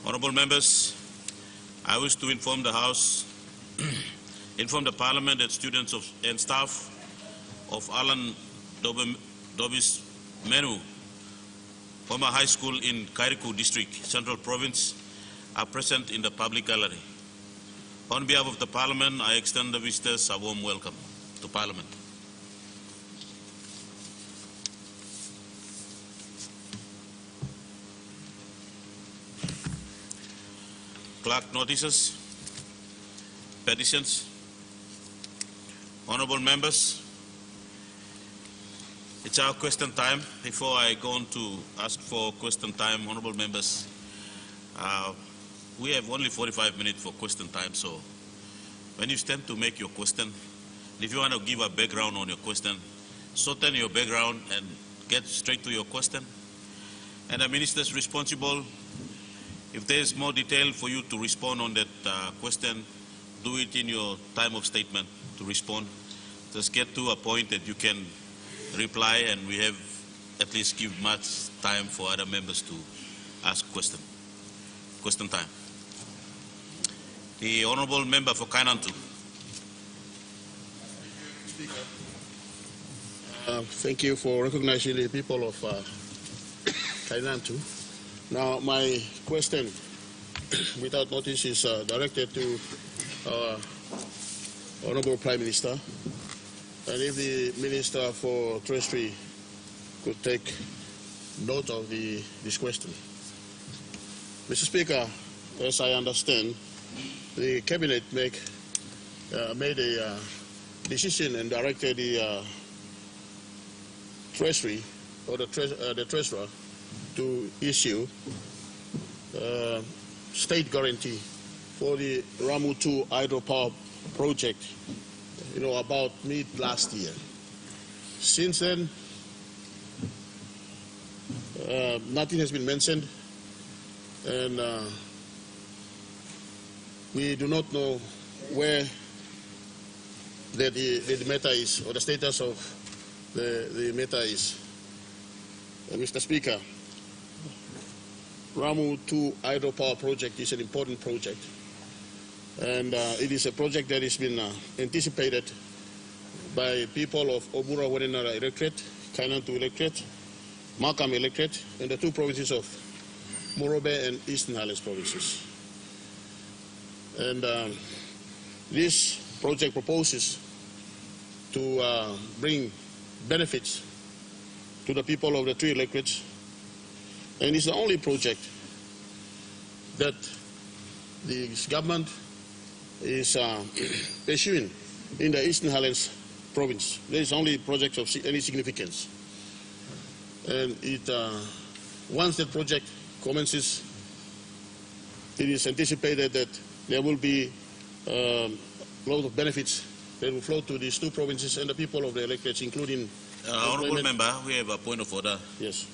Honourable members, I wish to inform the House, inform the Parliament and students and staff of Alan Dobis Menu, former high school in Kairiku District, Central Province, are present in the public gallery. On behalf of the Parliament, I extend the visitors a warm welcome to Parliament. Clerk notices, petitions. Honourable members, it's our question time. Before I go on to ask for question time, honourable members, we have only 45 minutes for question time, so when you stand to make your question, if you want to give a background on your question, shorten your background and get straight to your question. And the ministers responsible, if there is more detail for you to respond on that question, do it in your time of statement to respond. Just get to a point that you can reply, and we have at least give much time for other members to ask question. Question time. The Honourable Member for Kainantu. Thank you for recognizing the people of Kainantu. Now, my question, without notice, is directed to our Honourable Prime Minister. And if the Minister for Treasury could take note of this question. Mr. Speaker, as I understand, the Cabinet made a decision and directed the Treasury, or the Treasurer, to issue state guarantee for the Ramu 2 hydropower project, about mid last year. Since then, nothing has been mentioned, and we do not know where the matter is, or the status of the matter is. Mr. Speaker, Ramu 2 hydropower project is an important project, and it is a project that has been anticipated by people of Obura Warenara electorate, Kainantu electorate, Makam electorate, and the two provinces of Morobe and Eastern Highlands provinces. And this project proposes to bring benefits to the people of the three electorates, and it's the only project that the government is pursuing in the Eastern Highlands province. There is only project of any significance. And once that project commences, it is anticipated that there will be a lot of benefits that will flow to these two provinces and the people of the electorates, including... Honourable Member, we have a point of order. Yes.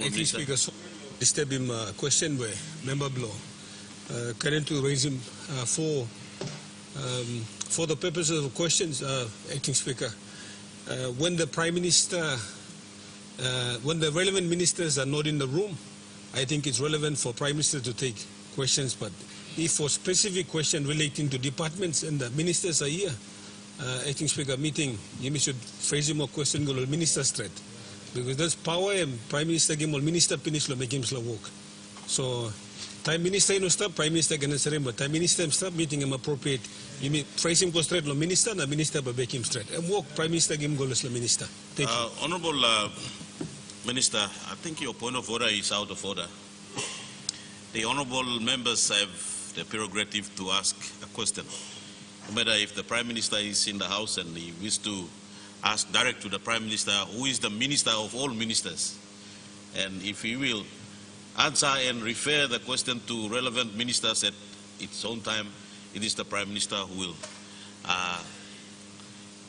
Acting Speaker, so disturb him question where Member Blow. Current to raise him for the purposes of questions, Acting Speaker. When the Prime Minister, when the relevant ministers are not in the room, I think it's relevant for Prime Minister to take questions. But if for specific question relating to departments and the ministers are here, Acting Speaker, meeting, you should phrase him a question go to minister straight. Because that's power and Prime Minister game or Minister finish lo make him slow walk. So time Minister no stop, Prime Minister can answer him, but time Minister stop meeting him appropriate. You mean phrase him go straight lo Minister, na Minister but make him straight. And walk Prime Minister game go lo Minister. Thank you. Honourable Minister, I think your point of order is out of order. The honourable members have the prerogative to ask a question. No matter if the Prime Minister is in the House and he wishes to ask direct to the Prime Minister, who is the Minister of all ministers. And if he will answer and refer the question to relevant ministers at its own time, it is the Prime Minister who will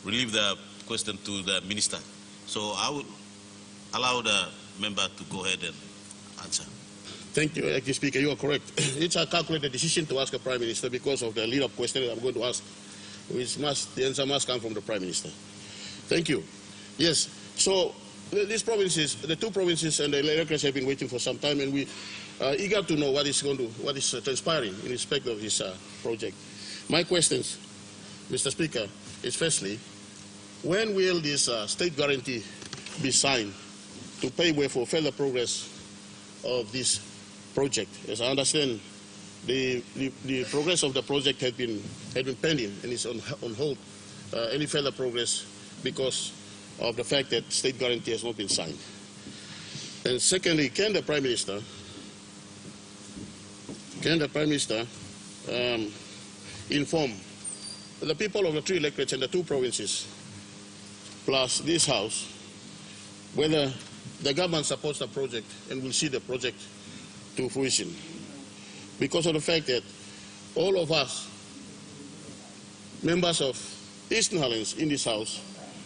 relieve the question to the Minister. So I would allow the member to go ahead and answer. Thank you, Acting Speaker. You are correct. It's a calculated decision to ask a Prime Minister because of the lead-up question that I'm going to ask, which the answer must come from the Prime Minister. Thank you. Yes, so these provinces, the two provinces and the electors have been waiting for some time, and we are eager to know what is transpiring in respect of this project. My questions, Mr. Speaker, is firstly, when will this state guarantee be signed to pave way for further progress of this project? As I understand, the progress of the project had been pending and is on hold. Any further progress because of the fact that state guarantee has not been signed. And secondly, can the Prime Minister inform the people of the three electorates and the two provinces, plus this House, whether the government supports the project and will see the project to fruition? Because of the fact that all of us, members of Eastern Highlands in this House,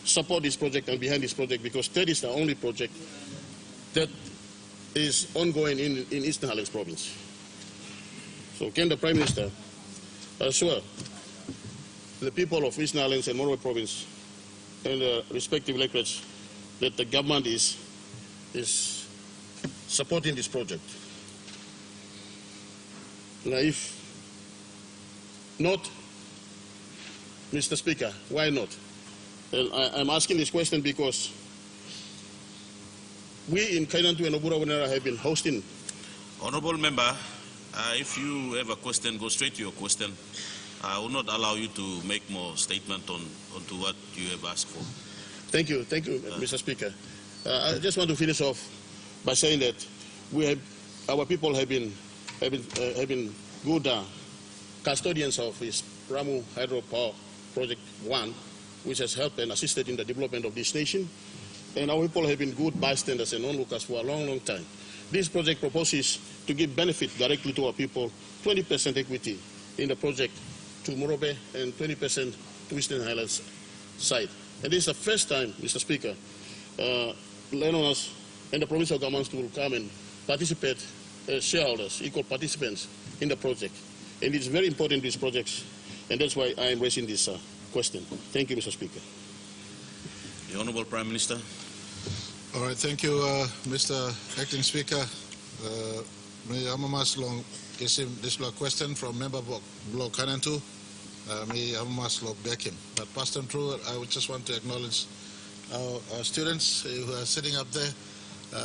support this project and behind this project, because that is the only project that is ongoing in Eastern Highlands province. So can the Prime Minister assure the people of Eastern Highlands and Morobe province and the respective electorates that the government is supporting this project? Now, if not, Mr. Speaker, why not? And I'm asking this question because we in Kainantu and Obura Wanera have been hosting. Honourable Member, if you have a question, go straight to your question. I will not allow you to make more statement onto what you have asked for. Thank you, Mr. Speaker. I just want to finish off by saying that our people have been good custodians of this Ramu Hydropower Project 1, which has helped and assisted in the development of this nation. And our people have been good bystanders and onlookers for a long, long time. This project proposes to give benefit directly to our people, 20% equity in the project to Morobe and 20% to Eastern Highlands side. And this is the first time, Mr. Speaker, landowners and the provincial governments will come and participate as shareholders, equal participants in the project. And it's very important, these projects, and that's why I am raising this question. Thank you, Mr. Speaker. The Honourable Prime Minister. All right, thank you, Mr. Acting Speaker. May Amamas long kisim this question from Member Block Kanantu. May Amamas long back him. But pass them through, I would just want to acknowledge our students who are sitting up there,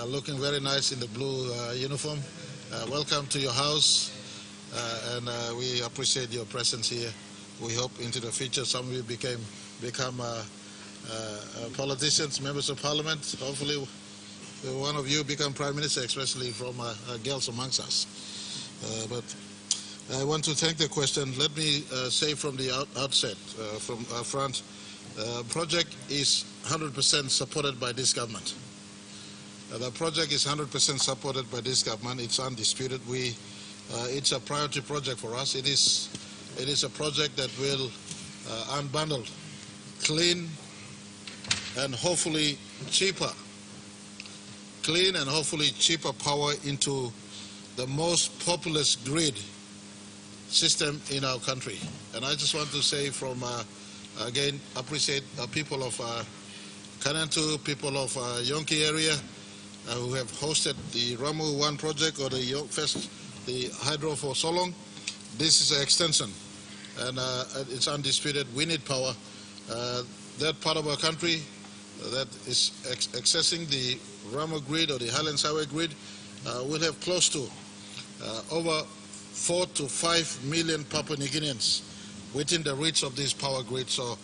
looking very nice in the blue uniform. Welcome to your house, and we appreciate your presence here. We hope into the future some of you become politicians, members of parliament. Hopefully one of you become prime minister, especially from girls amongst us. But I want to thank the question. Let me say from the outset, from front, project is 100% supported by this government. The project is 100% supported by this government. It's undisputed. It's a priority project for us. It is a project that will unbundle clean and hopefully cheaper power into the most populous grid system in our country. And I just want to say again, appreciate people of Kanantu, people of Yonki area who have hosted the Ramu 1 project, or the hydro for so long. This is an extension, and it's undisputed. We need power. That part of our country that is accessing the Ramu grid or the Highlands Highway grid will have close to over 4 to 5 million Papua New Guineans within the reach of this power grid. So,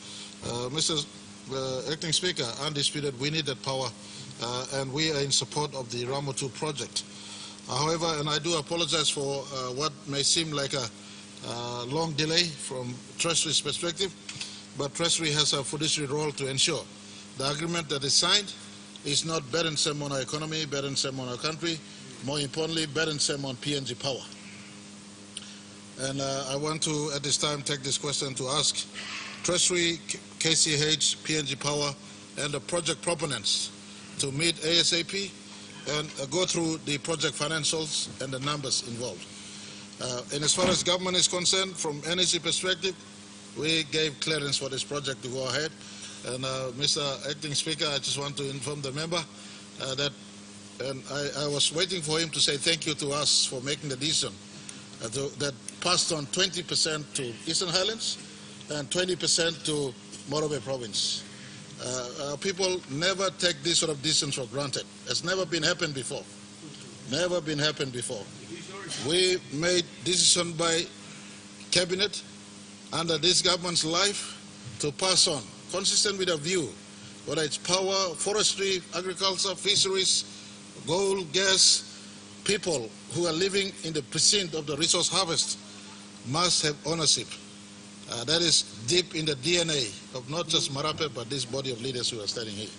Mr. Acting Speaker, undisputed, we need that power, and we are in support of the Ramu 2 project. However, and I do apologize for what may seem like a long delay from Treasury's perspective, but Treasury has a fiduciary role to ensure the agreement that is signed is not burdensome on our economy, burdensome on our country, more importantly, burdensome on PNG power. And I want to, at this time, take this question to ask Treasury, KCH, PNG Power, and the project proponents to meet ASAP and go through the project financials and the numbers involved. And as far as government is concerned, from NEC perspective, we gave clearance for this project to go ahead. And Mr. Acting Speaker, I just want to inform the member that I was waiting for him to say thank you to us for making the decision that passed on 20% to Eastern Highlands and 20% to Morobe Province. People never take this sort of decisions for granted. It's never been happened before. Never been happened before. We made decision by cabinet under this government's life to pass on, consistent with a view, whether it's power, forestry, agriculture, fisheries, gold, gas. People who are living in the precinct of the resource harvest must have ownership. That is deep in the DNA of not just Marape, but this body of leaders who are standing here.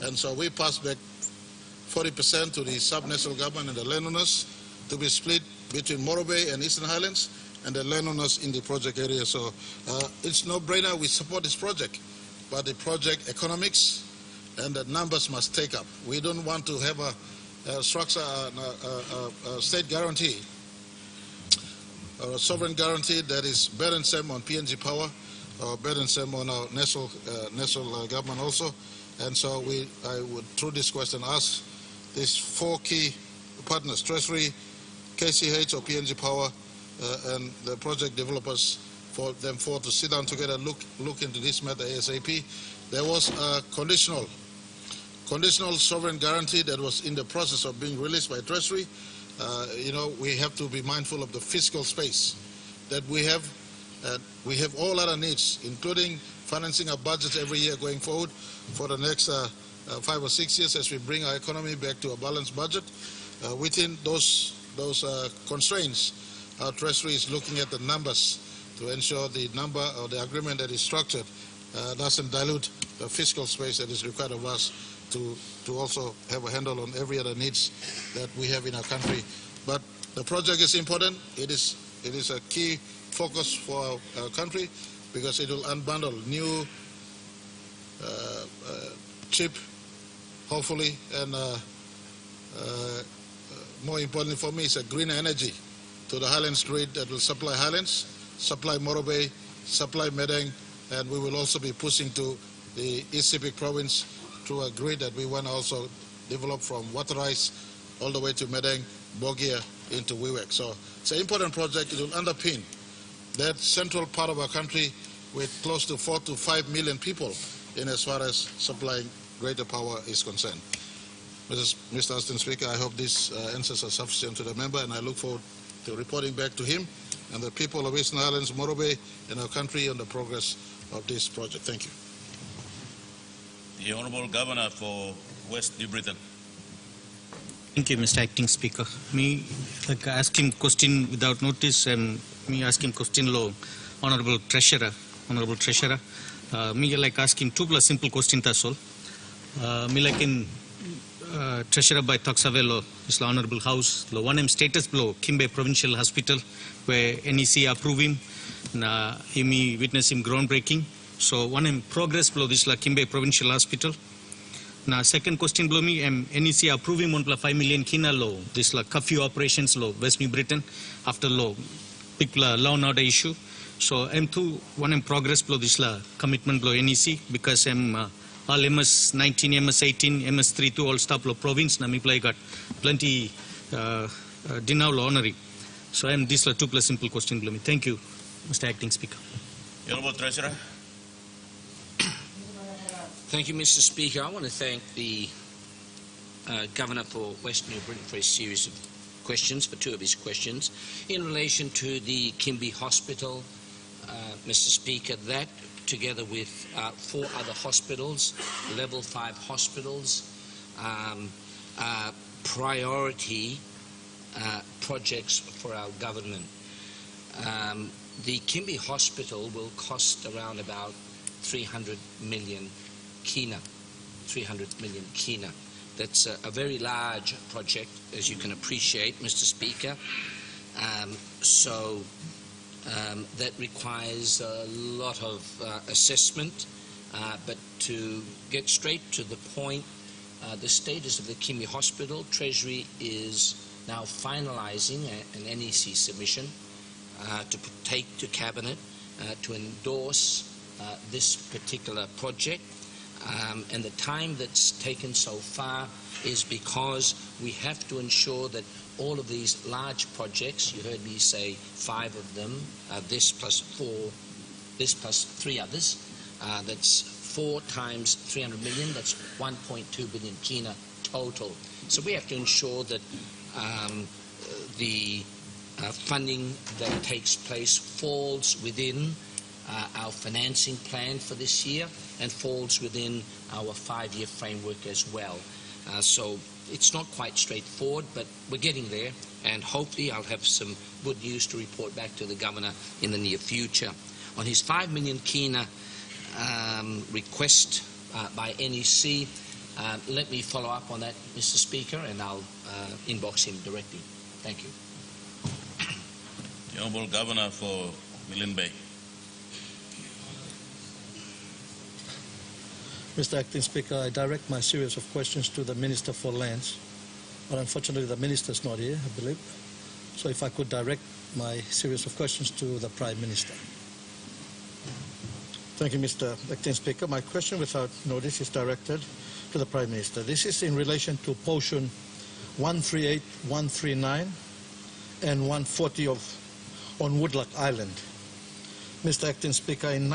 And so we passed back 40% to the sub-national government and the landowners to be split between Morobe and Eastern Highlands and the landowners in the project area. So it's no-brainer, we support this project, but the project economics and the numbers must take up. We don't want to have a structure, a state guarantee, or a sovereign guarantee that is burdensome on PNG power, or burdensome on our national government also. And so I would, through this question, ask these four key partners, Treasury, KCH or PNG Power, and the project developers, for them four to sit down together, look into this matter ASAP. There was a conditional sovereign guarantee that was in the process of being released by Treasury. We have to be mindful of the fiscal space that we have. We have all other needs, including financing our budgets every year going forward for the next 5 or 6 years as we bring our economy back to a balanced budget. Within those constraints, our Treasury is looking at the numbers to ensure the number or the agreement that is structured doesn't dilute the fiscal space that is required of us to also have a handle on every other needs that we have in our country. But the project is important. It is a key focus for our country because it will unbundle new, cheap, hopefully, and more importantly for me, it's a green energy to the Highlands grid that will supply Highlands, supply Morobe, supply Medang, and we will also be pushing to the East Sepik province through a grid that we want to also develop from Waterise all the way to Medang, Bogia into Wewak. So it's an important project. It will underpin that central part of our country with close to 4 to 5 million people in as far as supplying greater power is concerned. Mr. Acting Speaker, I hope these answers are sufficient to the member, and I look forward to reporting back to him and the people of Eastern Highlands, Morobe, and our country on the progress of this project. Thank you. The Honourable Governor for West New Britain. Thank you, Mr. Acting Speaker. Me asking question without notice and me asking question law, Honourable Treasurer. Me like asking two plus simple question that's all. Me like in Treasurer by Taksavelo, is the Honourable House. The 1M status below Kimbe Provincial Hospital, where NEC approve him, na me witness him groundbreaking. So 1M progress below this la Kimbe Provincial Hospital. Now second question below me, NEC approve him on 5 million kina law. This la curfew operations law, West New Britain, after law, big law and order issue. So M2 1M progress below this la commitment below NEC because all MS 19, MS 18, MS 32 all stop law province na me play got plenty dinner law honorary. So this la 2 plus simple question below me. Thank you, Mr. Acting Speaker. Honourable Treasurer. Thank you, Mr. Speaker. I want to thank the Governor for West New Britain for a series of questions, for 2 of his questions. In relation to the Kimbe Hospital, Mr. Speaker, that together with 4 other hospitals, level 5 hospitals, priority projects for our government. The Kimbe Hospital will cost around about 300 million kina. 300 million kina. That's a very large project, as you can appreciate, Mr. Speaker. That requires a lot of assessment, but to get straight to the point, the status of the Kimbe Hospital, Treasury is now finalising an NEC submission to take to Cabinet to endorse this particular project. And the time that's taken so far is because we have to ensure that all of these large projects, you heard me say 5 of them, this plus 4, this plus 3 others, that's 4 times 300 million, that's 1.2 billion kina total. So we have to ensure that the funding that takes place falls within our financing plan for this year and falls within our 5-year framework as well. So it's not quite straightforward, but we're getting there, and hopefully I'll have some good news to report back to the Governor in the near future. On his 5 million kina request by NEC, let me follow up on that, Mr. Speaker, and I'll inbox him directly. Thank you. The Honourable Governor for Milne Bay. Mr. Acting Speaker, I direct my series of questions to the Minister for Lands, but unfortunately the Minister is not here, I believe. So if I could direct my series of questions to the Prime Minister. Thank you, Mr. Acting Speaker. My question without notice is directed to the Prime Minister. This is in relation to Portion 138, 139 and 140 on Woodlock Island. Mr. Acting Speaker, in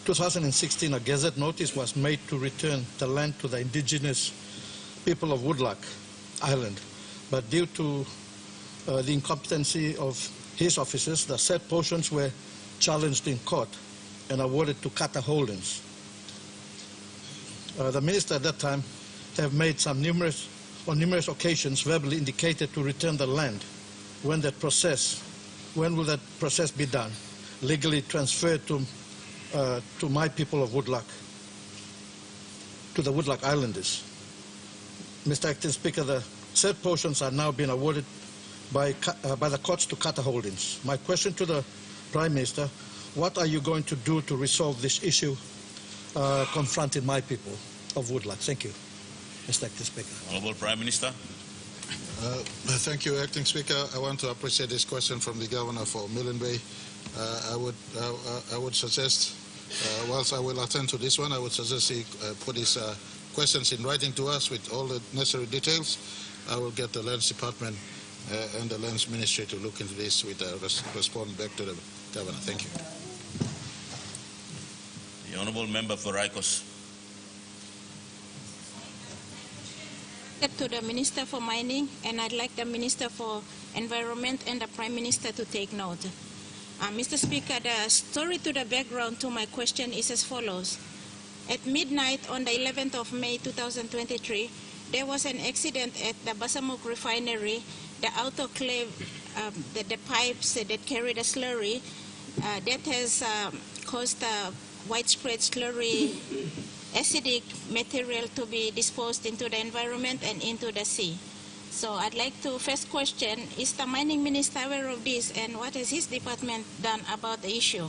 2016, a Gazette notice was made to return the land to the indigenous people of Woodlock Island. But due to the incompetency of his officers, the said portions were challenged in court and awarded to Kata Holdings. The minister at that time have made on numerous occasions verbally indicated to return the land. When will that process be done? Legally transferred to my people of Woodlock, to the Woodlock Islanders. Mr. Acting Speaker, the said portions are now being awarded by the courts to Kata Holdings. My question to the Prime Minister, what are you going to do to resolve this issue confronting my people of Woodlock? Thank you, Mr. Acting Speaker. Honourable Prime Minister. Thank you, Acting Speaker. I want to appreciate this question from the Governor for Milne Bay. I would suggest, whilst I will attend to this one, I would suggest he put his questions in writing to us with all the necessary details. I will get the Lands Department and the Lands Ministry to look into this with a response back to the Governor. Thank you. The Honourable Member for Raikos. To the Minister for Mining, and I'd like the Minister for Environment and the Prime Minister to take note. Mr. Speaker, the story to the background to my question is as follows. At midnight on the 11th of May 2023, there was an accident at the Basamuk refinery. The autoclave, the pipes that carry the slurry, that has caused widespread slurry acidic material to be disposed into the environment and into the sea. So I'd like to first question, is the mining minister aware of this, and what has his department done about the issue?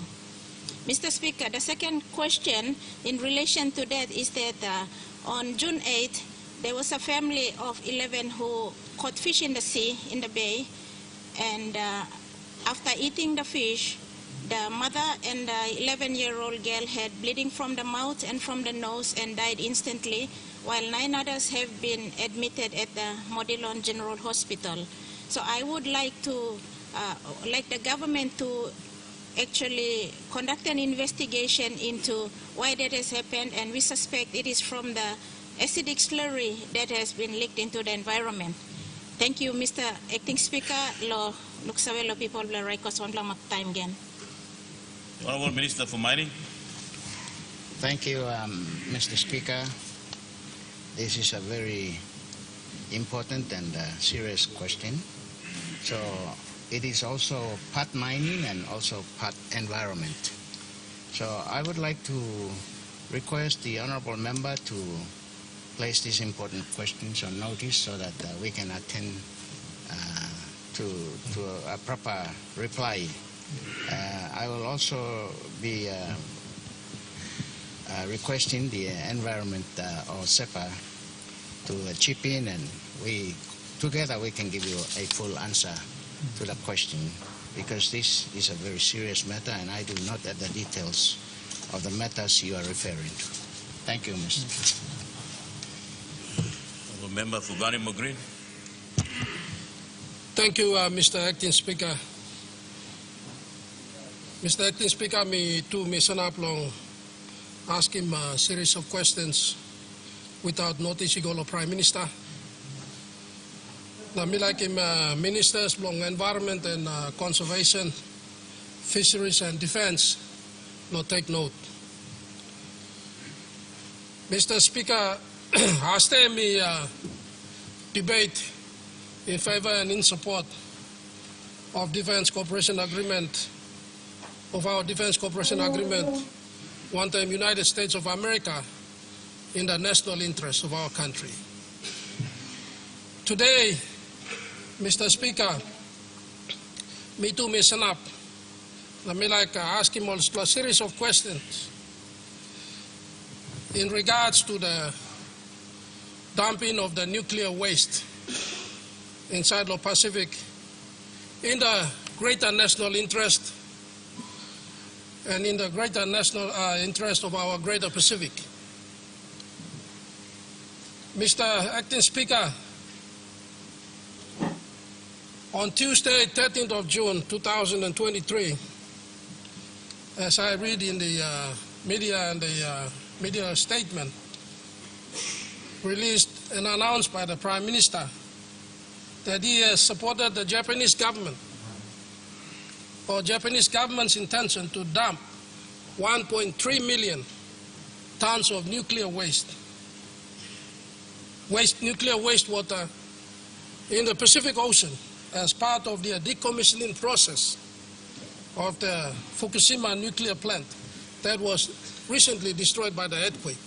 Mr. Speaker, the second question in relation to that is that on June 8, there was a family of 11 who caught fish in the sea, in the bay, and after eating the fish, the mother and the 11-year-old girl had bleeding from the mouth and from the nose and died instantly, while 9 others have been admitted at the Modilon General Hospital. So I would like the government to actually conduct an investigation into why that has happened, and we suspect it is from the acidic slurry that has been leaked into the environment. Thank you, Mr. Acting Speaker. Lo Luksawelo people bla Raikos one bla time again. The Honourable Minister for Mining. Thank you, Mr. Speaker. This is a very important and serious question. So it is also part mining and also part environment. So I would like to request the honourable member to place these important questions on notice so that we can attend to a proper reply. I will also be requesting the environment or SEPA to chip in, and together we can give you a full answer to the question, because this is a very serious matter and I do not have the details of the matters you are referring to. Thank you, Mr. Member for Vanimo Green. Thank you, Mr. Acting Speaker. Mr. Acting Speaker, me sanap long ask him a series of questions without noticing all the Prime Minister. Na me like him ministers long environment and conservation, fisheries and defense, no take note. Mr. Speaker, haste me debate in favor and in support of defense cooperation agreement, of our defense cooperation agreement, one time United States of America, in the national interest of our country. Today, Mr. Speaker, me too, me stand up. Let me ask him also a series of questions in regards to the dumping of the nuclear waste inside the Pacific in the greater national interest and in the greater national interest of our greater Pacific. Mr. Acting Speaker, on Tuesday, 13th of June, 2023, as I read in the media and the media statement released and announced by the Prime Minister, that he has supported the Japanese government or Japanese government's intention to dump 1.3 million tons of nuclear nuclear wastewater in the Pacific Ocean as part of the decommissioning process of the Fukushima nuclear plant that was recently destroyed by the earthquake.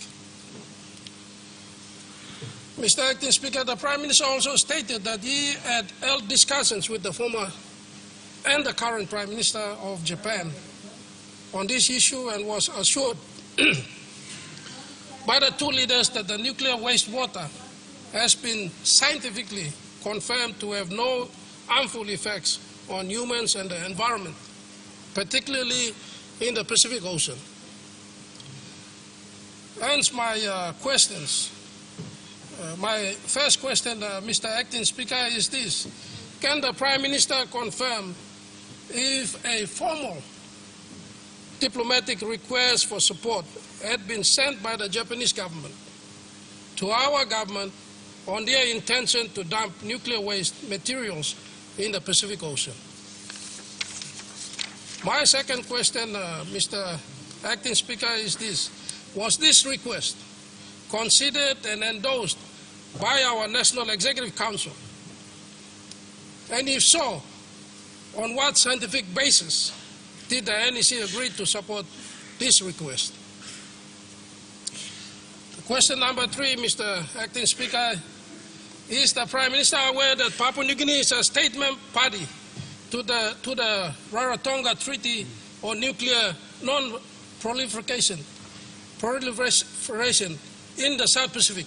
Mr. Acting Speaker, the Prime Minister also stated that he had held discussions with the former and the current Prime Minister of Japan on this issue and was assured by the two leaders that the nuclear wastewater has been scientifically confirmed to have no harmful effects on humans and the environment, particularly in the Pacific Ocean. Hence my questions. My first question, Mr. Acting Speaker, is this. Can the Prime Minister confirm if a formal diplomatic request for support had been sent by the Japanese government to our government on their intention to dump nuclear waste materials in the Pacific Ocean? My second question, Mr. Acting Speaker, is this. Was this request considered and endorsed by our National Executive Council? And if so, on what scientific basis did the NEC agree to support this request? Question number 3, Mr. Acting Speaker, is the Prime Minister aware that Papua New Guinea is a statement party to the Rarotonga Treaty on Nuclear Non-Proliferation in the South Pacific,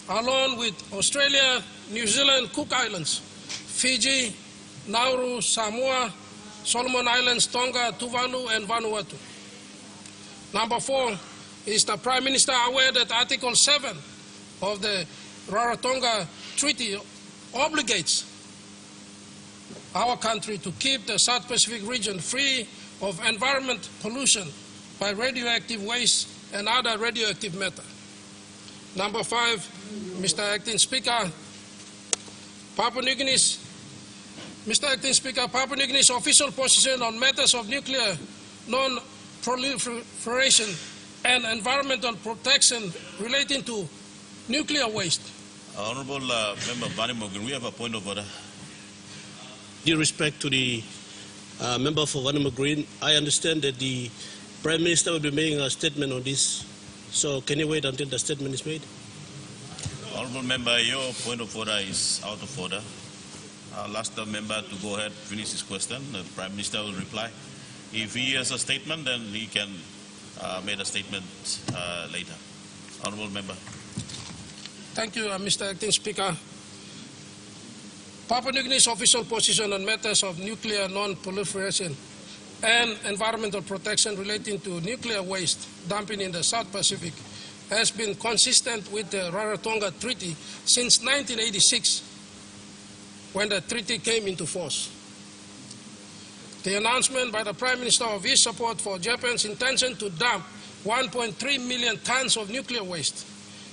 along with Australia, New Zealand, Cook Islands, Fiji, Nauru, Samoa, Solomon Islands, Tonga, Tuvalu, and Vanuatu? Number 4, is the Prime Minister aware that Article 7 of the Rarotonga Treaty obligates our country to keep the South Pacific region free of environment pollution by radioactive waste and other radioactive matter? Number 5, Mr. Acting Speaker, Papua New Guinea's official position on matters of nuclear non-proliferation and environmental protection relating to nuclear waste. Honorable Member Vanimo Green, we have a point of order. Due respect to the member for Vanimo Green, I understand that the Prime Minister will be making a statement on this. So can you wait until the statement is made? Honorable Member, your point of order is out of order. I'll ask the member to go ahead, finish his question. The Prime Minister will reply. If he has a statement, then he can make a statement later. Honorable Member. Thank you, Mr. Acting Speaker. Papua New Guinea's official position on matters of nuclear non-proliferation and environmental protection relating to nuclear waste dumping in the South Pacific has been consistent with the Rarotonga Treaty since 1986, when the treaty came into force. The announcement by the Prime Minister of his support for Japan's intention to dump 1.3 million tons of nuclear waste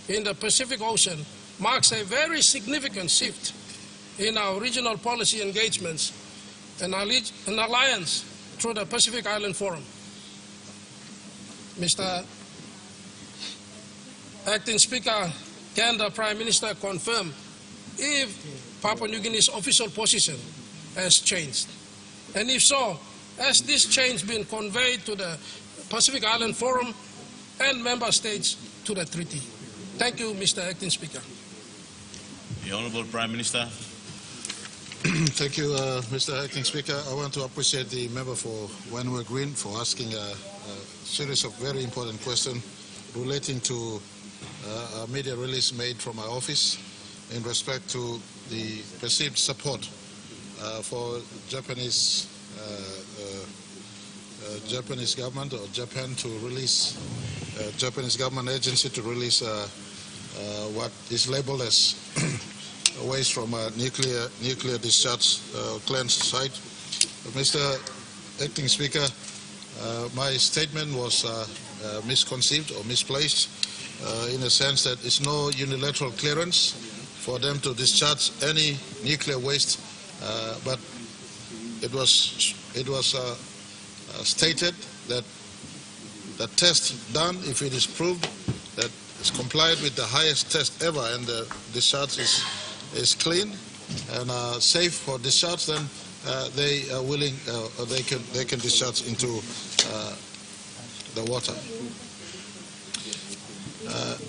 in the Pacific Ocean marks a very significant shift in our regional policy engagements and an alliance through the Pacific Island Forum. Mr. Acting Speaker, can the Prime Minister confirm if Papua New Guinea's official position has changed? And if so, has this change been conveyed to the Pacific Island Forum and member states to the treaty? Thank you, Mr. Acting Speaker. The Honourable Prime Minister. Thank you, Mr. Acting Speaker. I want to appreciate the member for Wanwe Green for asking a series of very important questions relating to a media release made from my office in respect to the perceived support for Japanese government or Japan to release Japanese government agency to release what is labeled as waste from a nuclear discharge plant site. Mr. Acting Speaker, my statement was misconceived or misplaced in a sense that it's no unilateral clearance for them to discharge any nuclear waste, but it was stated that the test done, if it is proved that it's complied with the highest test ever and the discharge is clean and safe for discharge, then they are willing, they can discharge into the water.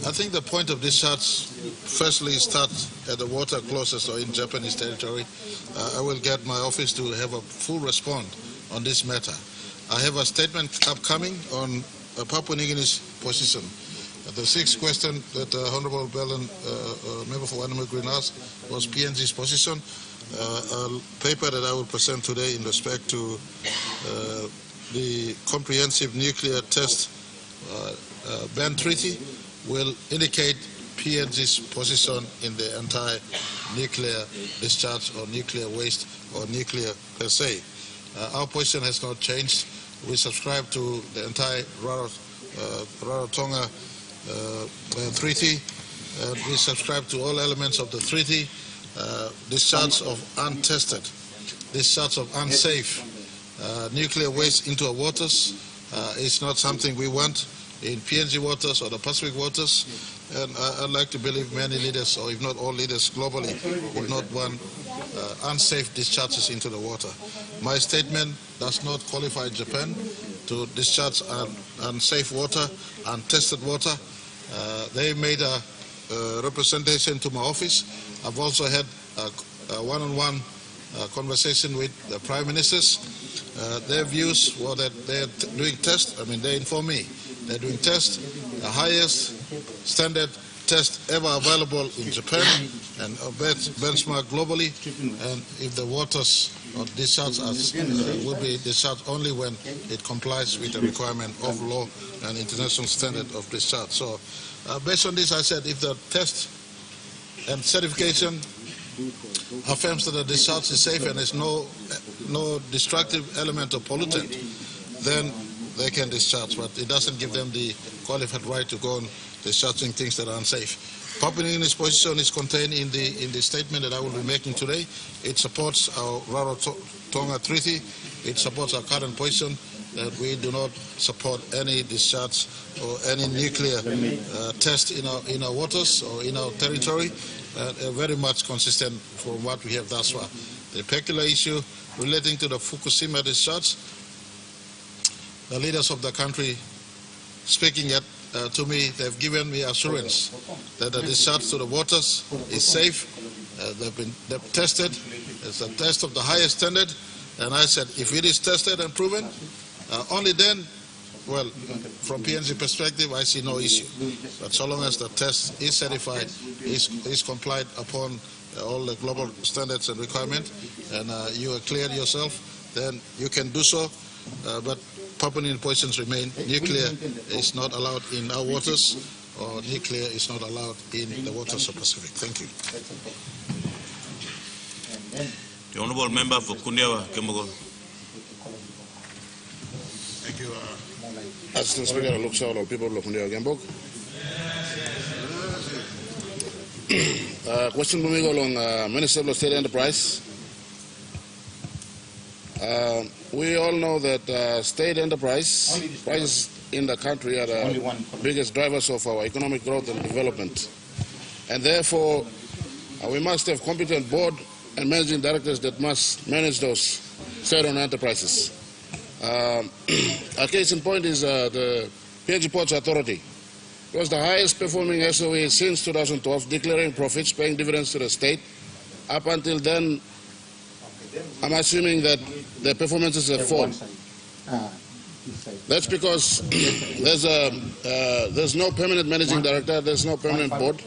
I think the point of discharge firstly starts at the water closest or in Japanese territory. I will get my office to have a full response on this matter. I have a statement upcoming on Papua New Guinea's position. The sixth question that Honourable Bellon, member for Wanwe Green asked, was PNG's position. A paper that I will present today in respect to the Comprehensive Nuclear Test Ban Treaty will indicate PNG's position in the entire nuclear discharge or nuclear waste or nuclear per se. Our position has not changed. We subscribe to the entire Rarotonga treaty. We subscribe to all elements of the treaty. Discharge of untested, discharge of unsafe nuclear waste into our waters is not something we want in PNG waters or the Pacific waters, and I'd like to believe many leaders, or if not all leaders globally, would not want unsafe discharges into the water. My statement does not qualify Japan to discharge unsafe water, untested water. They made a representation to my office. I've also had a one-on-one conversation with the prime ministers. Their views were that they're doing tests. I mean, they inform me they're doing tests, the highest standard test ever available in Japan and benchmark globally. And if the waters or discharge will be discharged only when it complies with the requirement of law and international standard of discharge. So based on this, I said if the test and certification affirms that the discharge is safe and there's no destructive element or pollutant, then they can discharge, but it doesn't give them the qualified right to go on discharging things that are unsafe. Papua New Guinea's position is contained in the statement that I will be making today. It supports our Rarotonga Treaty. It supports our current position that we do not support any discharge or any nuclear test in our waters or in our territory. Very much consistent from what we have thus far. The peculiar issue relating to the Fukushima discharge, the leaders of the country speaking to me, they've given me assurance that the discharge to the waters is safe. They've tested. It's a test of the highest standard. And I said, if it is tested and proven, only then, well, from PNG perspective, I see no issue. But so long as the test is certified, is complied upon all the global standards and requirements, and you are clear yourself, then you can do so. but pertinent questions remain. Nuclear is not allowed in our waters, or nuclear is not allowed in the waters of Pacific. Thank you. The Honourable Member for Kundiawa, Kembogo. Thank you, Assistant Speaker. Looks out of people of Kundiawa, Gembok. Question for me along Minister of State Enterprise. We all know that state enterprises in the country are the biggest drivers of our economic growth and development. And therefore, we must have competent board and managing directors that must manage those state-owned enterprises. A case in point is the PNG Ports Authority. It was the highest performing SOE since 2012, declaring profits, paying dividends to the state. Up until then, I'm assuming that the performances have fallen. That's because there's no permanent managing director, there's no permanent board.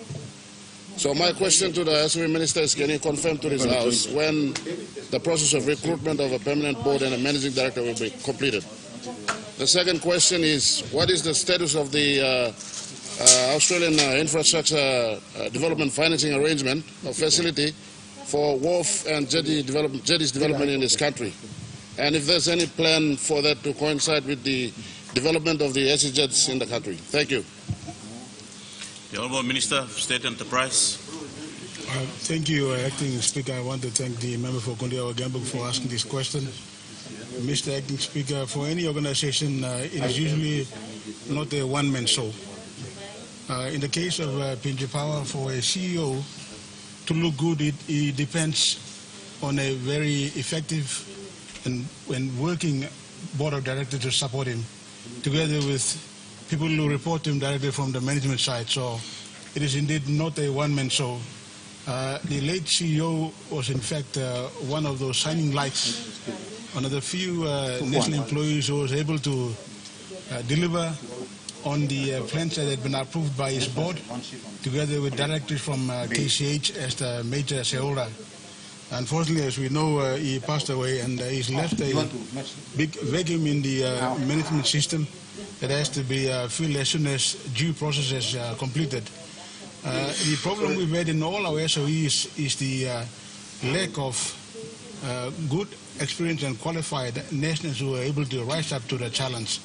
So my question to the SOE Minister is, can you confirm to this House when the process of recruitment of a permanent board and a managing director will be completed? The second question is, what is the status of the Australian infrastructure development financing arrangement or facility for wharf and jetties development in this country? And if there's any plan for that to coincide with the development of the SEZs in the country. Thank you. The Honourable Minister of State Enterprise. Thank you, Acting Speaker. I want to thank the member for Kundiawa Gambuk for asking this question. Mr. Acting Speaker, for any organization, it is usually not a one-man show. In the case of PNG Power, for a CEO to look good, it depends on a very effective and working board of directors to support him, together with people who report to him directly from the management side. So it is indeed not a one-man show. The late CEO was in fact one of those shining lights, one of the few national employees who was able to deliver on the plans that had been approved by his board, together with directors from KCH as the major shareholder. Unfortunately, as we know, he passed away, and he's left a big vacuum in the management system that has to be filled as soon as due process is completed. The problem we've had in all our SOEs is the lack of good, experienced and qualified nationals who are able to rise up to the challenge.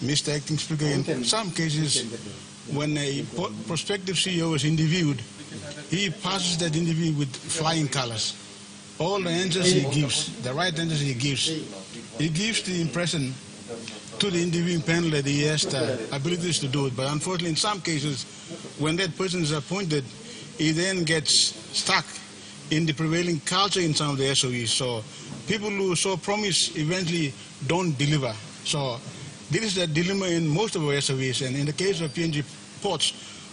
Mr. Acting Speaker, in some cases, when a prospective CEO is interviewed, he passes that interview with flying colors. All the answers he gives, the right answers he gives the impression to the interviewing panel that he has the abilities to do it. But unfortunately, in some cases, when that person is appointed, he then gets stuck in the prevailing culture in some of the SOEs. So people who so promise eventually don't deliver. So this is the dilemma in most of our SOEs. And in the case of PNG Ports,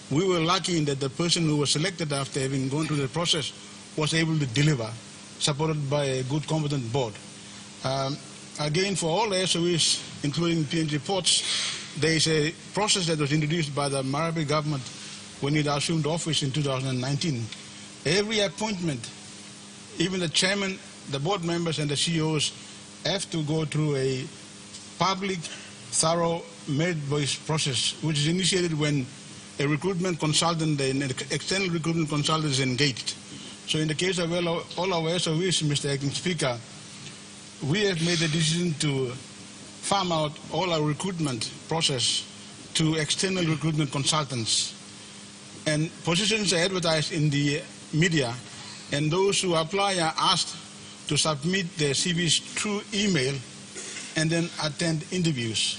we were lucky in that the person who was selected after having gone through the process was able to deliver, supported by a good, competent board. Again, for all the SOEs, including PNG Ports, there is a process that was introduced by the Marape government when it assumed office in 2019. Every appointment, even the chairman, the board members and the CEOs have to go through a public, thorough, merit-based process, which is initiated when a recruitment consultant, an external recruitment consultant is engaged. So in the case of all our SOEs, Mr. Acting Speaker, we have made the decision to farm out all our recruitment process to external recruitment consultants. And positions are advertised in the media, and those who apply are asked to submit their CVs through email and then attend interviews.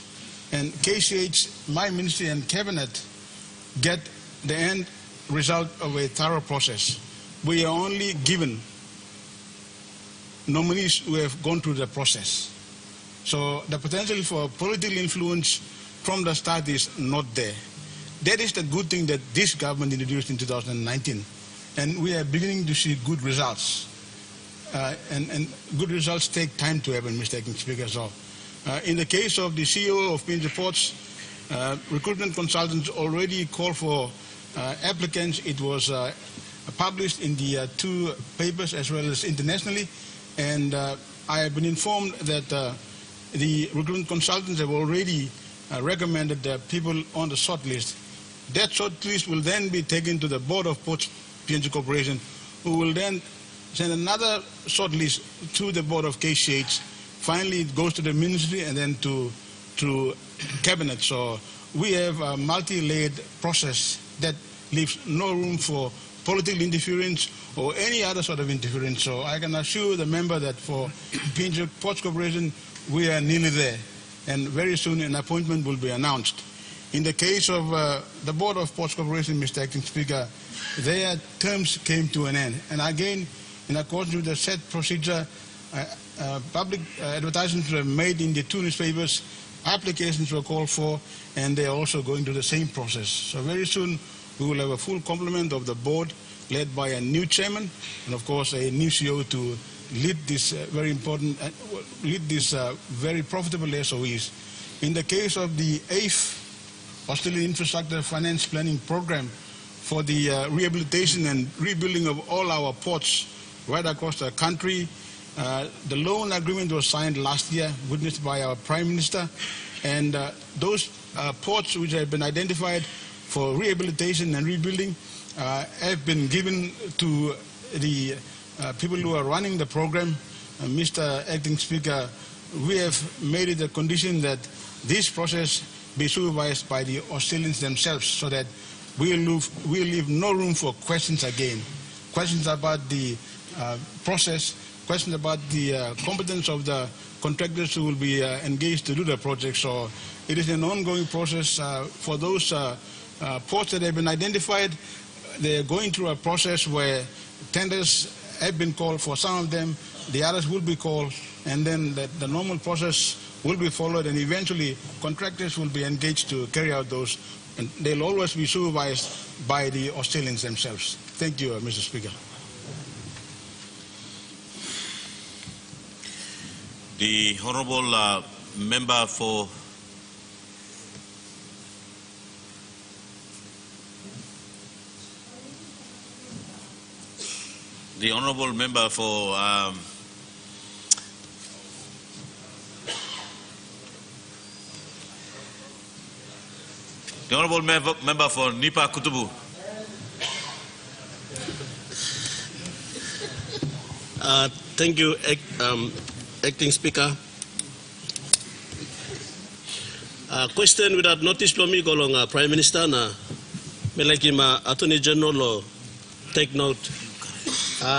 And KCH, my ministry and cabinet get the end result of a thorough process. We are only given nominees who have gone through the process. So the potential for political influence from the start is not there. That is the good thing that this government introduced in 2019. And we are beginning to see good results. And good results take time to happen, Mr. Acting Speaker. So in the case of the CEO of PNG Ports, recruitment consultants already called for applicants. It was published in the two papers as well as internationally. And I have been informed that the recruitment consultants have already recommended people on the short list. That short list will then be taken to the Board of Ports PNG Corporation, who will then send another short list to the Board of KCH. Finally, it goes to the ministry and then to cabinet. So we have a multi-layered process that leaves no room for political interference or any other sort of interference. So I can assure the member that for PNG Ports Corporation, we are nearly there. And very soon an appointment will be announced. In the case of the Board of Ports Corporation, Mr. Acting Speaker, their terms came to an end. And again, in accordance with the set procedure, public advertisements were made in the two newspapers, applications were called for, and they are also going through the same process. So very soon we will have a full complement of the board led by a new chairman and of course a new CEO to lead this very important, very profitable SOEs. In the case of the 8th Australian Infrastructure Finance Planning Program for the rehabilitation and rebuilding of all our ports right across the country, the loan agreement was signed last year, witnessed by our Prime Minister, and those ports which have been identified for rehabilitation and rebuilding have been given to the people who are running the program. Mr. Acting Speaker, we have made it a condition that this process be supervised by the Australians themselves so that we'll leave no room for questions again. Questions about the process, questions about the competence of the contractors who will be engaged to do the project. So it is an ongoing process for those ports that have been identified. They're going through a process where tenders have been called for some of them, the others will be called, and then the normal process will be followed, and eventually contractors will be engaged to carry out those, and they'll always be supervised by the Australians themselves. Thank you, Mr. Speaker. The Honourable Member for the Honourable Member for the Honourable Member for Nipa Kutubu. Thank you, Acting Speaker. Question without notice from me golong Prime Minister na melaki Attorney General take note.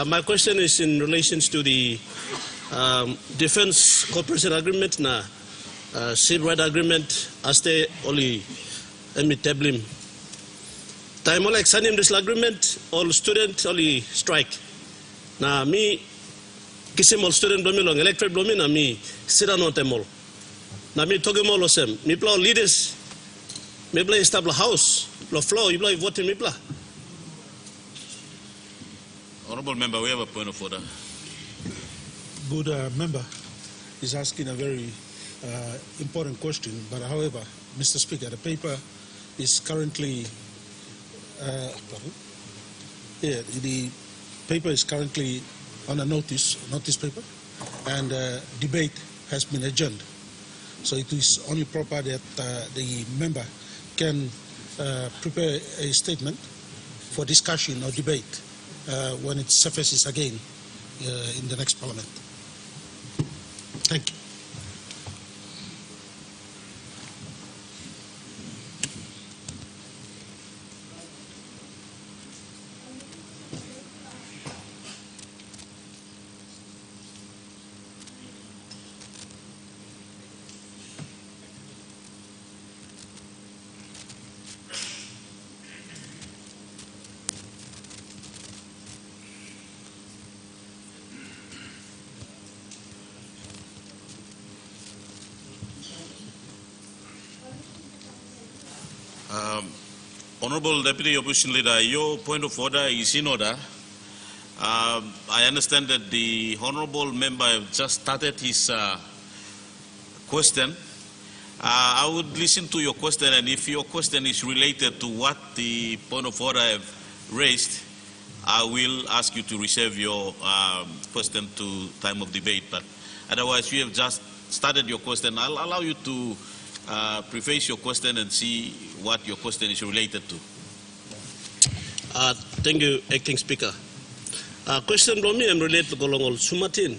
My question is in relation to the Defence Cooperation Agreement na civil rights agreement as they only emitablim. Time like signing this agreement, all students only strike. Na me kisim all student blomilong electorate blomin na me sira no temol. Na me togemol osem. Me pla leaders. Me pla establish house. Lo flow you pla vote me pla. Honourable Member, we have a point of order. Good member is asking a very important question, but however, Mr. Speaker, the paper is currently the paper is currently on a notice paper, and debate has been adjourned. So it is only proper that the member can prepare a statement for discussion or debate when it surfaces again in the next Parliament. Thank you. Honourable Deputy Opposition Leader, your point of order is in order. I understand that the Honourable Member just started his question. I would listen to your question, and if your question is related to what the point of order have raised, I will ask you to reserve your question to time of debate. But otherwise, you have just started your question. I'll allow you to preface your question and see what your question is related to. Thank you, Acting Speaker. Question from me, I'm related to Golongol Sumatin.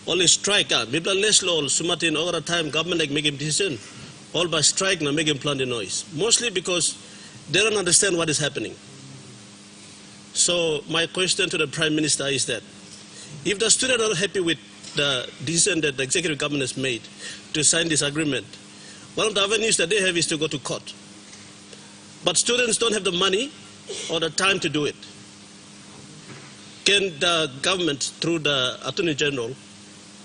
Only strike, maybe less law, Sumatin, all the time, government like making decision, all by strike, now making plenty noise. Mostly because they don't understand what is happening. So my question to the Prime Minister is that, if the students are not happy with the decision that the executive government has made to sign this agreement, one of the avenues that they have is to go to court. But students don't have the money or the time to do it. Can the government, through the Attorney General,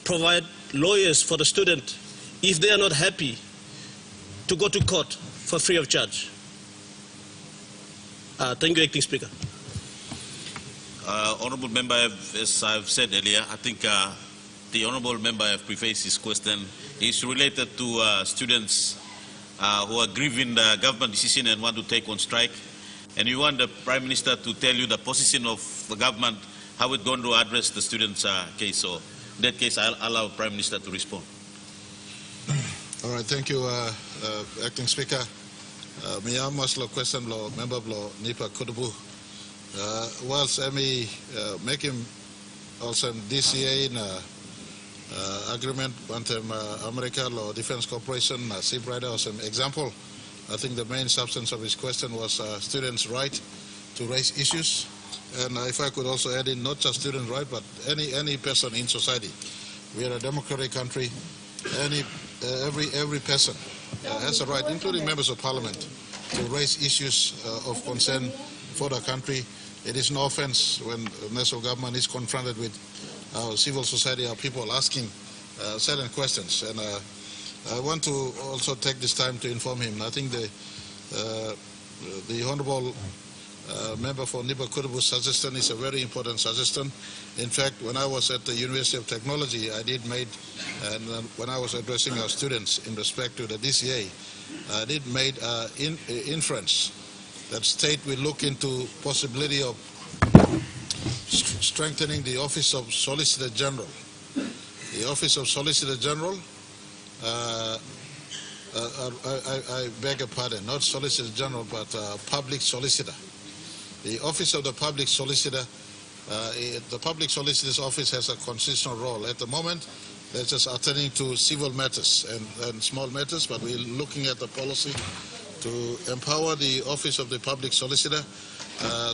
provide lawyers for the student if they are not happy to go to court for free of charge? Thank you, Acting Speaker. Honourable Member, as I've said earlier, I think the Honourable Member have prefaced his question is related to students who are grieving the government decision and want to take on strike. And you want the Prime Minister to tell you the position of the government, how it's going to address the students' case. So in that case, I'll allow the Prime Minister to respond. All right, thank you, Acting Speaker. Miyam Maslo question law, member law, Nipa Kudubu. Whilst Emi making also DCA in agreement with America law Defense Corporation, Seabrider as an example, I think the main substance of his question was students' right to raise issues. And if I could also add in, not just student right, but any person in society. We are a democratic country. Every person has a right, including members of parliament, to raise issues of concern for the country. It is no offense when the national government is confronted with our civil society, our people asking certain questions. And I want to also take this time to inform him. I think the Honourable Member for Nipa Kudubu's suggestion is a very important suggestion. In fact, when I was at the University of Technology, I did made, and when I was addressing our students in respect to the DCA, I did made inference that state will look into possibility of strengthening the Office of Solicitor General. The Office of Solicitor General, I beg your pardon, not Solicitor General, but Public Solicitor. The Office of the Public Solicitor, the Public Solicitor's Office has a constitutional role. At the moment, they're just attending to civil matters and small matters, but we're looking at the policy to empower the Office of the Public Solicitor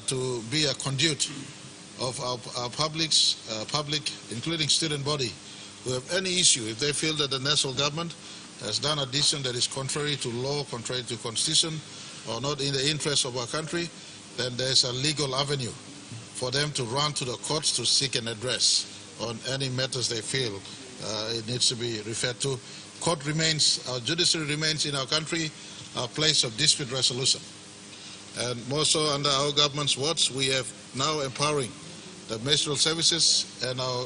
to be a conduit of our public, including student body, who have any issue. If they feel that the national government has done a decision that is contrary to law, contrary to constitution, or not in the interest of our country, then there's a legal avenue for them to run to the courts to seek an address on any matters they feel it needs to be referred to. Court remains, our judiciary remains in our country a place of dispute resolution. And more so under our government's watch, we have now empowering the ministerial services and our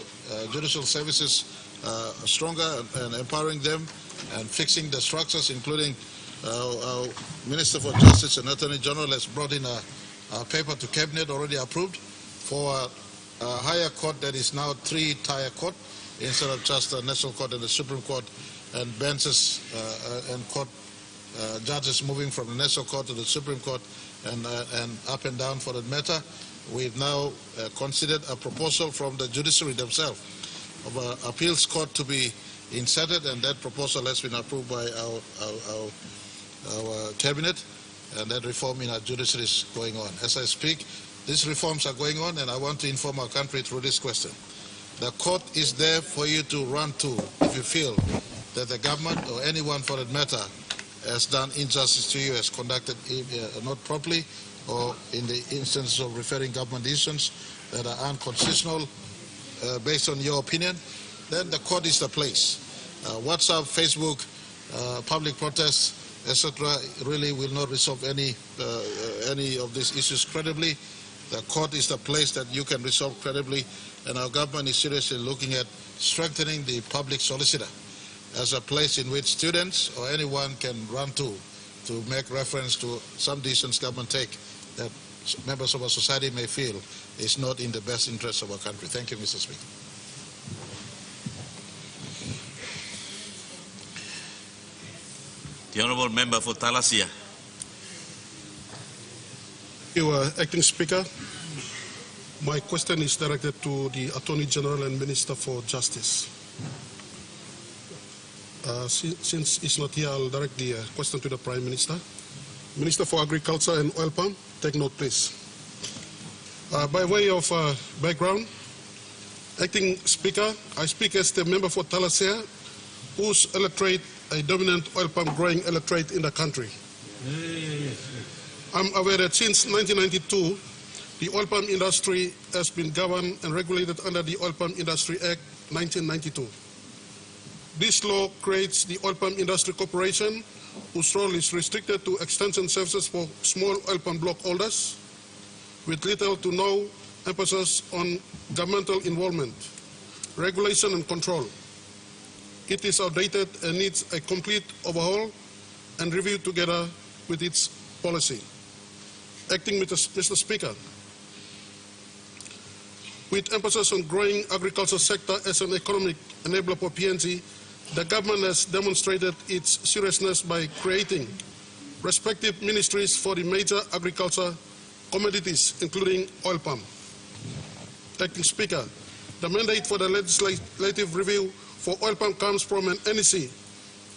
judicial services stronger and empowering them and fixing the structures, including our Minister for Justice and Attorney General has brought in a paper to Cabinet already approved for a higher court that is now 3-tier court instead of just the National Court and the Supreme Court, and benches and court judges moving from the National Court to the Supreme Court and up and down for that matter. We've now considered a proposal from the judiciary themselves of an appeals court to be inserted, and that proposal has been approved by our Cabinet, and that reform in our judiciary is going on. As I speak, these reforms are going on, and I want to inform our country through this question. The court is there for you to run to if you feel that the government or anyone for that matter has done injustice to you, has conducted not properly, or in the instance of referring government decisions that are unconstitutional based on your opinion, then the court is the place. WhatsApp, Facebook, public protests, etc., really will not resolve any of these issues credibly. The court is the place that you can resolve credibly, and our government is seriously looking at strengthening the public solicitor as a place in which students or anyone can run to make reference to some decisions government take that members of our society may feel is not in the best interest of our country. Thank you, Mr. Speaker. The Honourable Member for Talasia. Thank you, Acting Speaker. My question is directed to the Attorney General and Minister for Justice. Since he's not here, I'll direct the question to the Prime Minister. Minister for Agriculture and Oil Palm, take note, please. By way of background, Acting Speaker, I speak as the member for Talasia, whose electorate a dominant oil palm growing electorate in the country. I'm aware that since 1992, the oil palm industry has been governed and regulated under the Oil Palm Industry Act 1992. This law creates the Oil Palm Industry Corporation, whose role is restricted to extension services for small oil palm block holders, with little to no emphasis on governmental involvement, regulation and control. It is outdated and needs a complete overhaul and review together with its policy. Acting Mr. Speaker, with emphasis on growing agriculture sector as an economic enabler for PNG, the government has demonstrated its seriousness by creating respective ministries for the major agriculture commodities, including oil palm. Acting Speaker, the mandate for the legislative review for oil palm comes from an NEC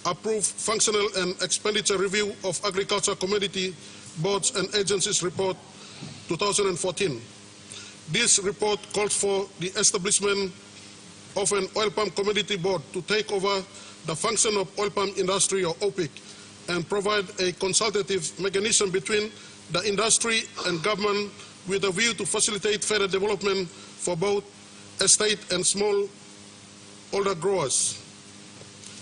approved functional and expenditure review of agriculture commodity boards and agencies report 2014. This report calls for the establishment of an oil palm commodity board to take over the function of oil palm industry, or OPIC, and provide a consultative mechanism between the industry and government with a view to facilitate further development for both estate and small older growers.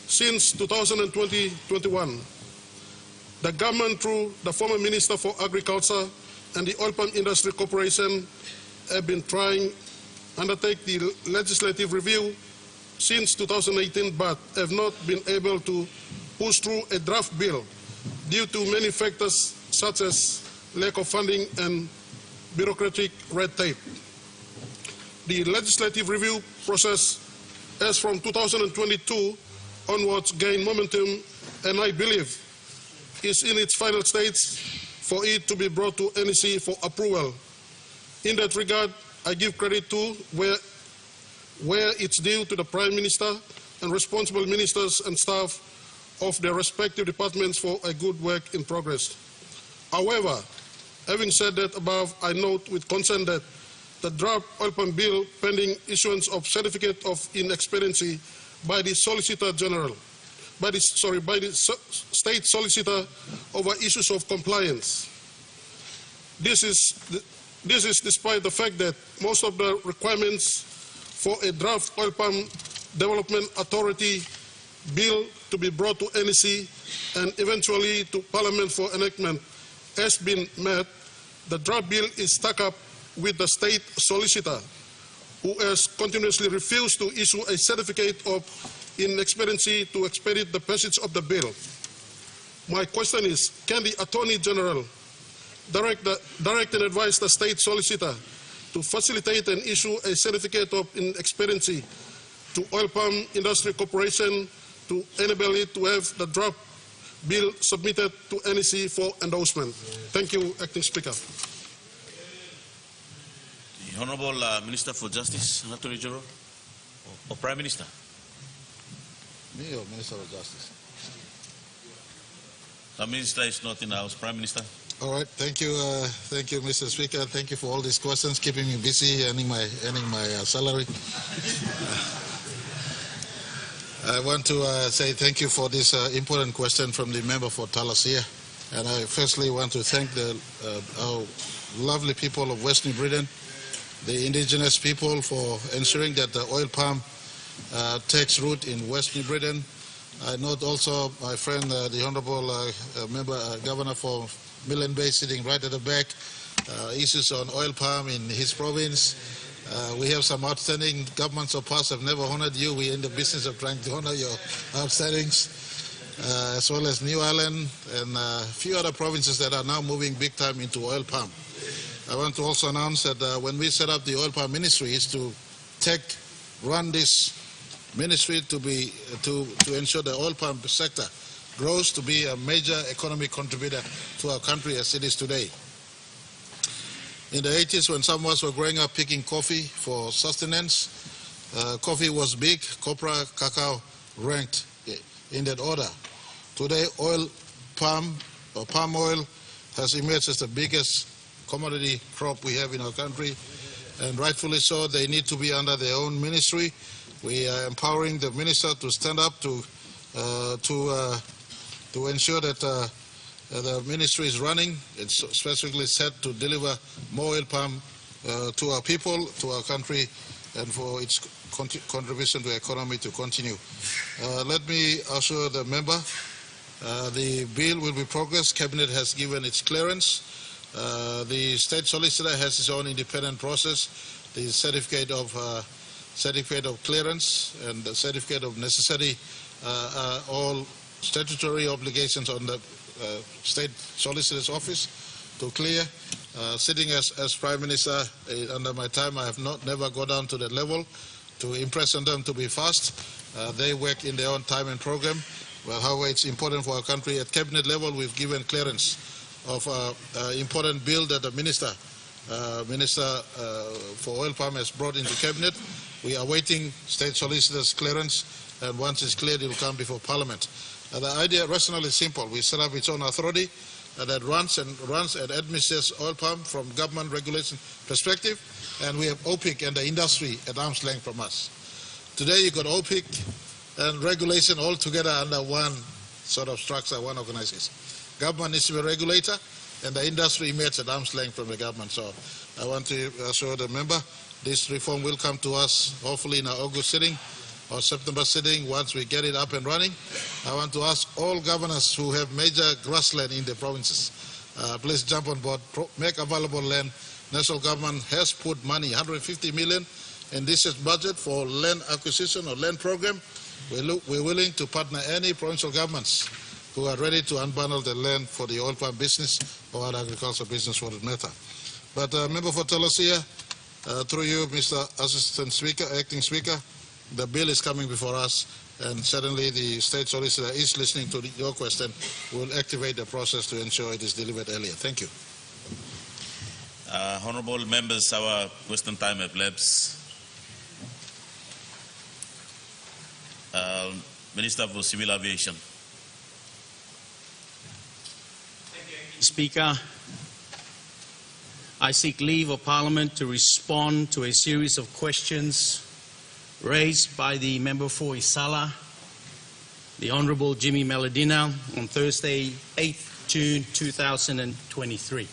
Since 2020-21, the government, through the former Minister for Agriculture and the Oil Palm Industry Corporation, have been trying to undertake the legislative review since 2018, but have not been able to push through a draft bill due to many factors such as lack of funding and bureaucratic red tape. The legislative review process has from 2022 onwards gained momentum, and I believe is in its final stage for it to be brought to NEC for approval. In that regard, I give credit to where it's due to the Prime Minister and responsible ministers and staff of their respective departments for a good work in progress. However, having said that above, I note with concern that the draft oil palm bill pending issuance of certificate of inexpediency by the Solicitor General, by the State Solicitor over issues of compliance. This is despite the fact that most of the requirements for a draft oil palm development authority bill to be brought to NEC and eventually to Parliament for enactment has been met. The draft bill is stuck up with the State Solicitor, who has continuously refused to issue a certificate of inexpediency to expedite the passage of the bill. My question is, can the Attorney General direct and advise the State Solicitor to facilitate and issue a certificate of inexpediency to Oil Palm Industry Corporation to enable it to have the draft bill submitted to NEC for endorsement? Thank you, Acting Speaker. The Honourable Minister for Justice, Attorney General, or Prime Minister? Me or Minister of Justice? The Minister is not in the House. Prime Minister? All right, thank you, Mr. Speaker. Thank you for all these questions, keeping me busy, earning my salary. I want to say thank you for this important question from the member for Talasia, and I firstly want to thank our lovely people of West New Britain, the indigenous people, for ensuring that the oil palm takes root in West New Britain. I note also my friend, the Honourable Governor for Millen Bay, sitting right at the back, issues on oil palm in his province. We have some outstanding governments of past have never honored you. We're in the business of trying to honor your outstandings, as well as New Ireland and a few other provinces that are now moving big time into oil palm. I want to also announce that when we set up the oil palm ministry, is to run this ministry to ensure the oil palm sector grows to be a major economic contributor to our country as it is today. In the 80s, when some of us were growing up picking coffee for sustenance, coffee was big, copra, cacao ranked in that order. Today, palm oil has emerged as the biggest commodity crop we have in our country, and rightfully so. They need to be under their own ministry. We are empowering the minister to stand up to ensure that the ministry is running. It's specifically set to deliver more oil palm to our people, to our country, and for its contribution to the economy to continue. Let me assure the member, the bill will be progressed. Cabinet has given its clearance. The state solicitor has its own independent process. The certificate of clearance and the certificate of necessity are all statutory obligations on the state solicitor's office to clear. Sitting as Prime Minister under my time, I have never gone down to that level to impress on them to be fast. They work in their own time and program. Well, however, it's important for our country. At cabinet level, we've given clearance of important bill that the Minister for Oil Palm has brought into cabinet. We are waiting state solicitor's clearance, and once it's cleared, it will come before Parliament. The idea, rationale, is simple. We set up its own authority that runs and administers oil palm from government regulation perspective, and we have OPIC and the industry at arm's length from us. Today, you got OPIC and regulation all together under one sort of structure, one organization. Government needs to be a regulator, and the industry emerges at arm's length from the government. So I want to assure the member this reform will come to us hopefully in our August sitting or September sitting once we get it up and running. I want to ask all governors who have major grassland in the provinces, please jump on board, make available land. National government has put money, 150 million in this year's budget for land acquisition or land program. We're willing to partner any provincial governments who are ready to unbundle the land for the oil palm business or other agricultural business for that matter. But Member for Talosia, through you, Mr. Assistant Speaker, Acting Speaker, the bill is coming before us, and certainly the State Solicitor is listening to your question. We'll activate the process to ensure it is delivered earlier. Thank you. Honorable members, our question time have lapsed. Minister for Civil Aviation. Speaker, I seek leave of Parliament to respond to a series of questions raised by the member for Isala, the Honourable Jimmy Maladina, on Thursday, 8th June 2023.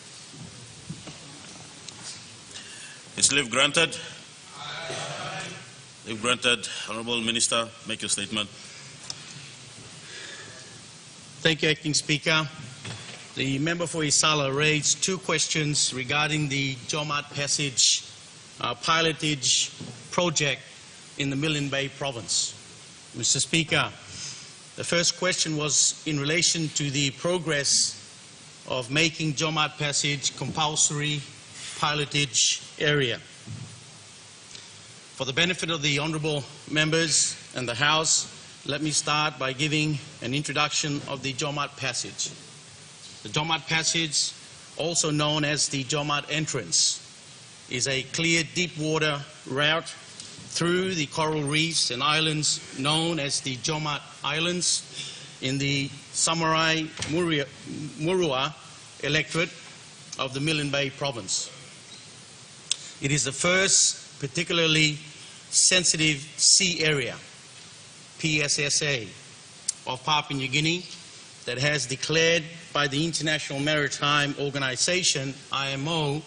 Is leave granted? Leave granted. Honourable Minister, make your statement. Thank you, Acting Speaker. The member for Isala raised two questions regarding the Jomat Passage pilotage project in the Milne Bay province. Mr. Speaker, the first question was in relation to the progress of making Jomat Passage compulsory pilotage area. For the benefit of the honourable members and the House, let me start by giving an introduction of the Jomat Passage. The Jomat Passage, also known as the Jomat Entrance, is a clear deep water route through the coral reefs and islands known as the Jomat Islands in the Samurai Murua electorate of the Milne Bay province. It is the first particularly sensitive sea area, PSSA, of Papua New Guinea that has declared by the International Maritime Organization, IMO,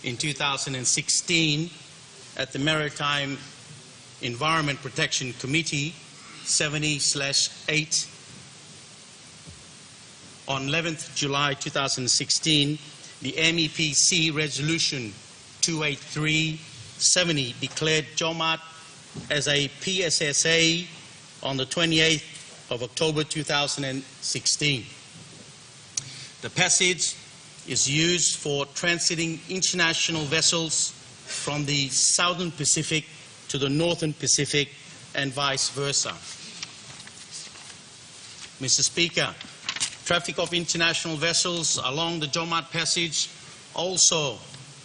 in 2016 at the Maritime Environment Protection Committee 70/8 on 11th July 2016, the MEPC Resolution 283/70 declared Jomat as a PSSA on the 28th of October 2016. The passage is used for transiting international vessels from the Southern Pacific to the Northern Pacific and vice versa. Mr. Speaker, traffic of international vessels along the Jomat Passage also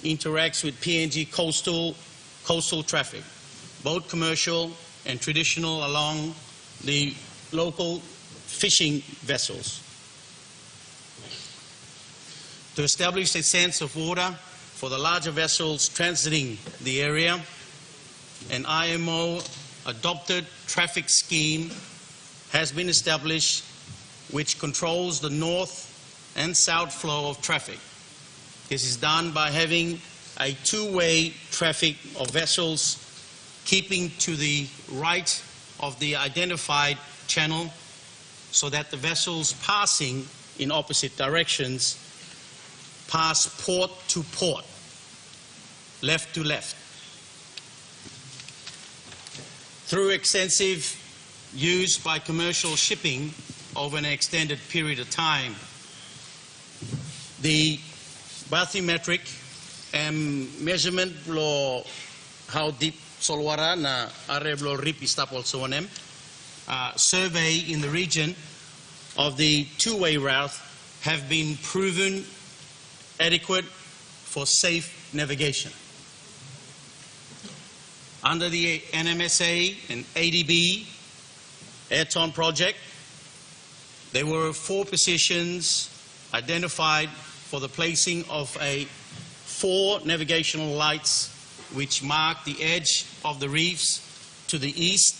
interacts with PNG coastal traffic, both commercial and traditional along the local fishing vessels. To establish a sense of order for the larger vessels transiting the area, an IMO adopted traffic scheme has been established which controls the north and south flow of traffic. This is done by having a two-way traffic of vessels keeping to the right of the identified channel so that the vessels passing in opposite directions pass port to port, left to left. Through extensive use by commercial shipping over an extended period of time, the bathymetric measurement below how deep solwara na are below rip istapol soanem survey in the region of the two-way route have been proven adequate for safe navigation. Under the NMSA and ADB Airton project, there were 4 positions identified for the placing of 4 navigational lights which mark the edge of the reefs to the east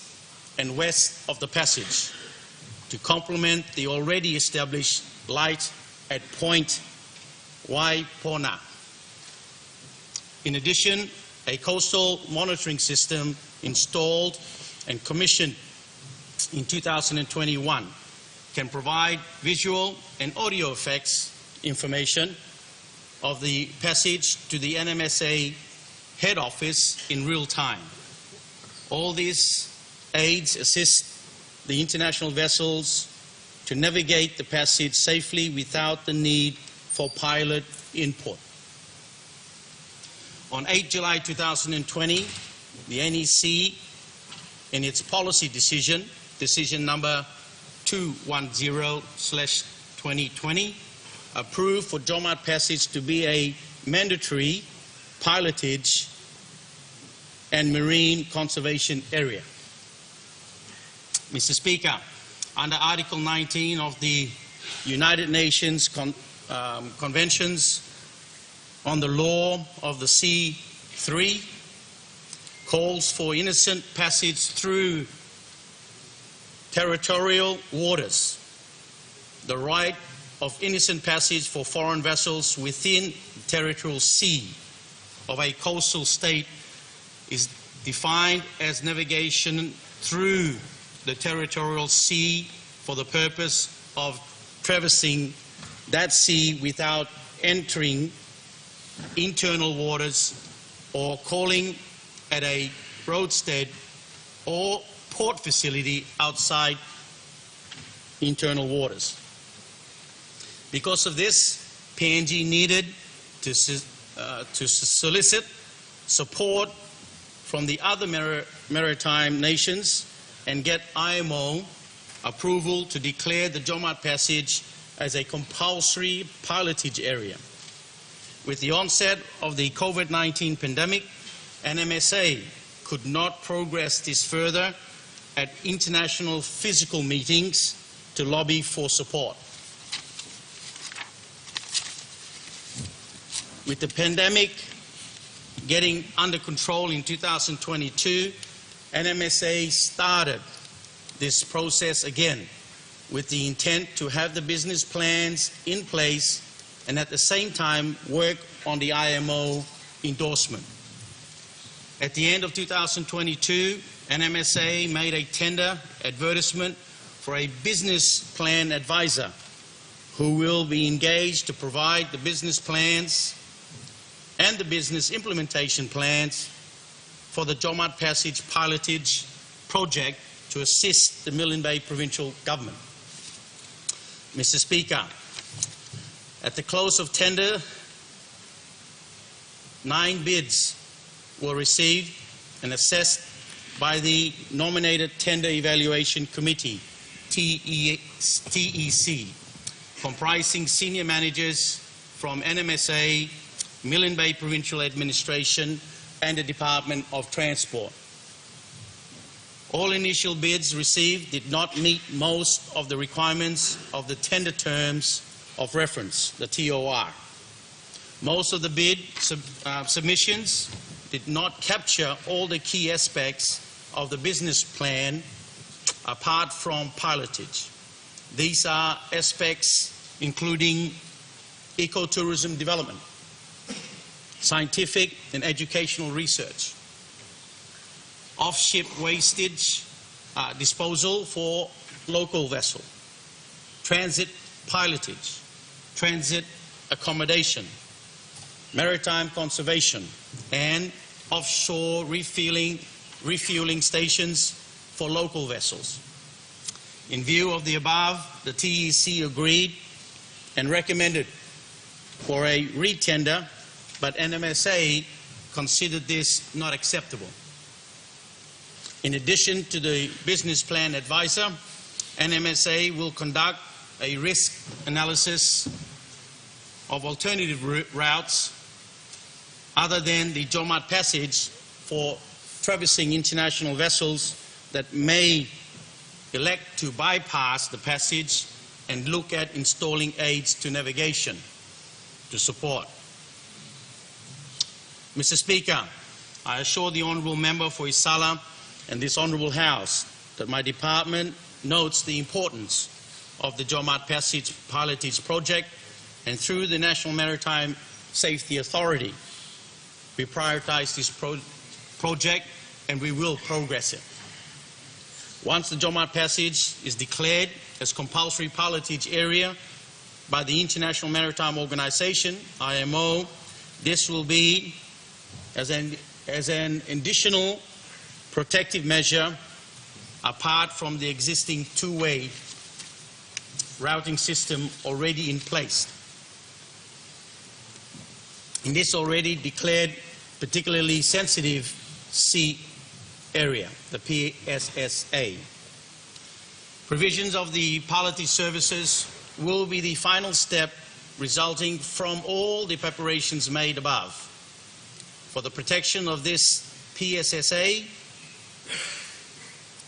and west of the passage to complement the already established light at Point Waipona. In addition, a coastal monitoring system installed and commissioned in 2021 can provide visual and audio effects information of the passage to the NMSA head office in real time. All these aids assist the international vessels to navigate the passage safely without the need for pilot input. On 8 July 2020, the NEC, in its policy decision number 210/2020, approved for Jomat Passage to be a mandatory pilotage and marine conservation area. Mr. Speaker, under Article 19 of the United Nations Conventions on the Law of the Sea 3 calls for innocent passage through territorial waters. The right of innocent passage for foreign vessels within the territorial sea of a coastal state is defined as navigation through the territorial sea for the purpose of traversing that sea without entering internal waters or calling at a roadstead or port facility outside internal waters. Because of this, PNG needed to solicit support from the other maritime nations and get IMO approval to declare the Jomat Passage as a compulsory pilotage area. With the onset of the COVID-19 pandemic, NMSA could not progress this further at international physical meetings to lobby for support. With the pandemic getting under control in 2022, NMSA started this process again with the intent to have the business plans in place and at the same time work on the IMO endorsement. At the end of 2022, NMSA made a tender advertisement for a business plan advisor who will be engaged to provide the business plans and the business implementation plans for the Jomat Passage pilotage project to assist the Milne Bay Provincial Government. Mr. Speaker, at the close of tender, 9 bids were received and assessed by the nominated Tender Evaluation Committee TEC, comprising senior managers from NMSA, Milne Bay Provincial Administration, and the Department of Transport. All initial bids received did not meet most of the requirements of the tender terms of reference, the TOR. Most of the bid submissions did not capture all the key aspects of the business plan apart from pilotage. These are aspects including ecotourism development, scientific and educational research, off-ship wastage disposal for local vessel, transit pilotage, transit accommodation, maritime conservation, and offshore refueling stations for local vessels. In view of the above, the TEC agreed and recommended for a re-tender, but NMSA considered this not acceptable. In addition to the business plan advisor, NMSA will conduct a risk analysis of alternative routes other than the Jomat Passage for traversing international vessels that may elect to bypass the passage and look at installing aids to navigation to support. Mr. Speaker, I assure the Honourable Member for Isala and this Honourable House that my department notes the importance of the Jomat Passage pilotage project, and through the National Maritime Safety Authority, we prioritise this project and we will progress it. Once the Jomat Passage is declared as compulsory pilotage area by the International Maritime Organization, IMO, this will be as an additional protective measure apart from the existing two-way routing system already in place. In this already declared particularly sensitive sea area, the PSSA. Provisions of the pilotage services will be the final step resulting from all the preparations made above. For the protection of this PSSA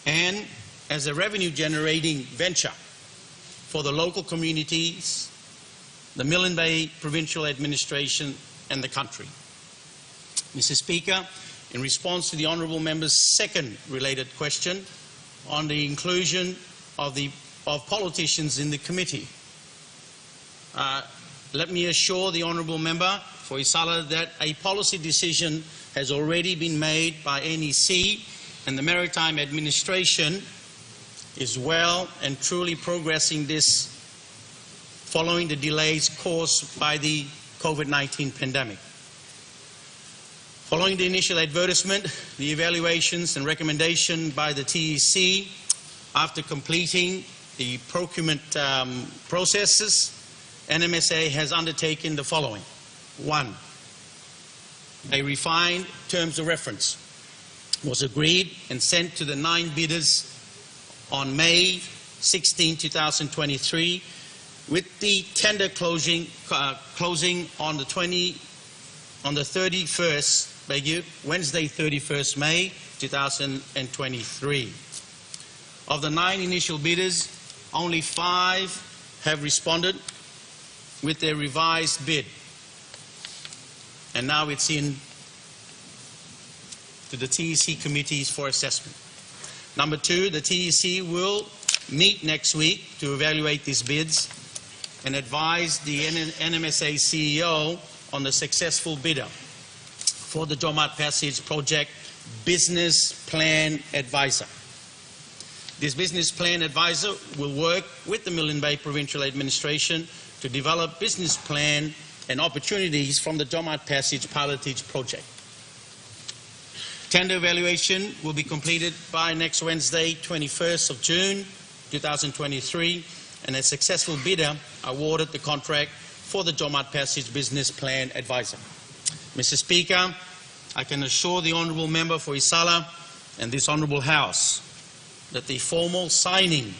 and as a revenue-generating venture for the local communities, the Milne Bay Provincial Administration and the country. Mr. Speaker, in response to the Honourable Member's second related question on the inclusion of politicians in the committee, let me assure the Honourable Member for Isala that a policy decision has already been made by NEC, and the Maritime Administration is well and truly progressing this following the delays caused by the COVID-19 pandemic. Following the initial advertisement, the evaluations and recommendation by the TEC, after completing the procurement processes, NMSA has undertaken the following. 1. A refined terms of reference was agreed and sent to the 9 bidders on May 16, 2023, with the tender closing on the 31st, Wednesday 31st May 2023. Of the 9 initial bidders, only 5 have responded with their revised bid, and now it's in to the TEC committees for assessment. Number 2, the TEC will meet next week to evaluate these bids and advise the NMSA CEO on the successful bidder for the Jomat Passage project business plan advisor. This business plan advisor will work with the Milne Bay Provincial Administration to develop business plan and opportunities from the Jomat Passage pilotage project. Tender evaluation will be completed by next Wednesday, 21st of June 2023, and a successful bidder awarded the contract for the Jomat Passage business plan advisor. Mr. Speaker, I can assure the Honourable Member for Isala and this Honourable House that the formal signing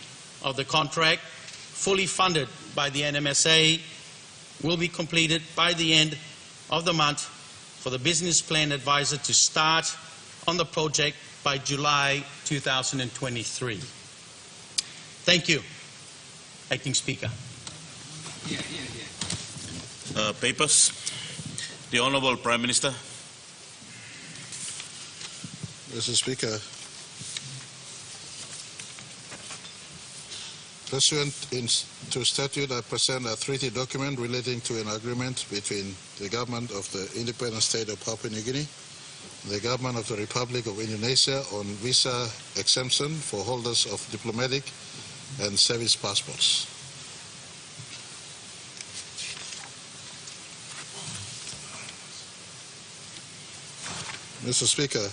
of the contract, fully funded by the NMSA, will be completed by the end of the month for the business plan advisor to start on the project by July 2023. Thank you, Acting Speaker. Papers. The Honourable Prime Minister. Mr. Speaker, pursuant to statute, I present a treaty document relating to an agreement between the government of the independent state of Papua New Guinea and the government of the Republic of Indonesia on visa exemption for holders of diplomatic and service passports. Mr. Speaker,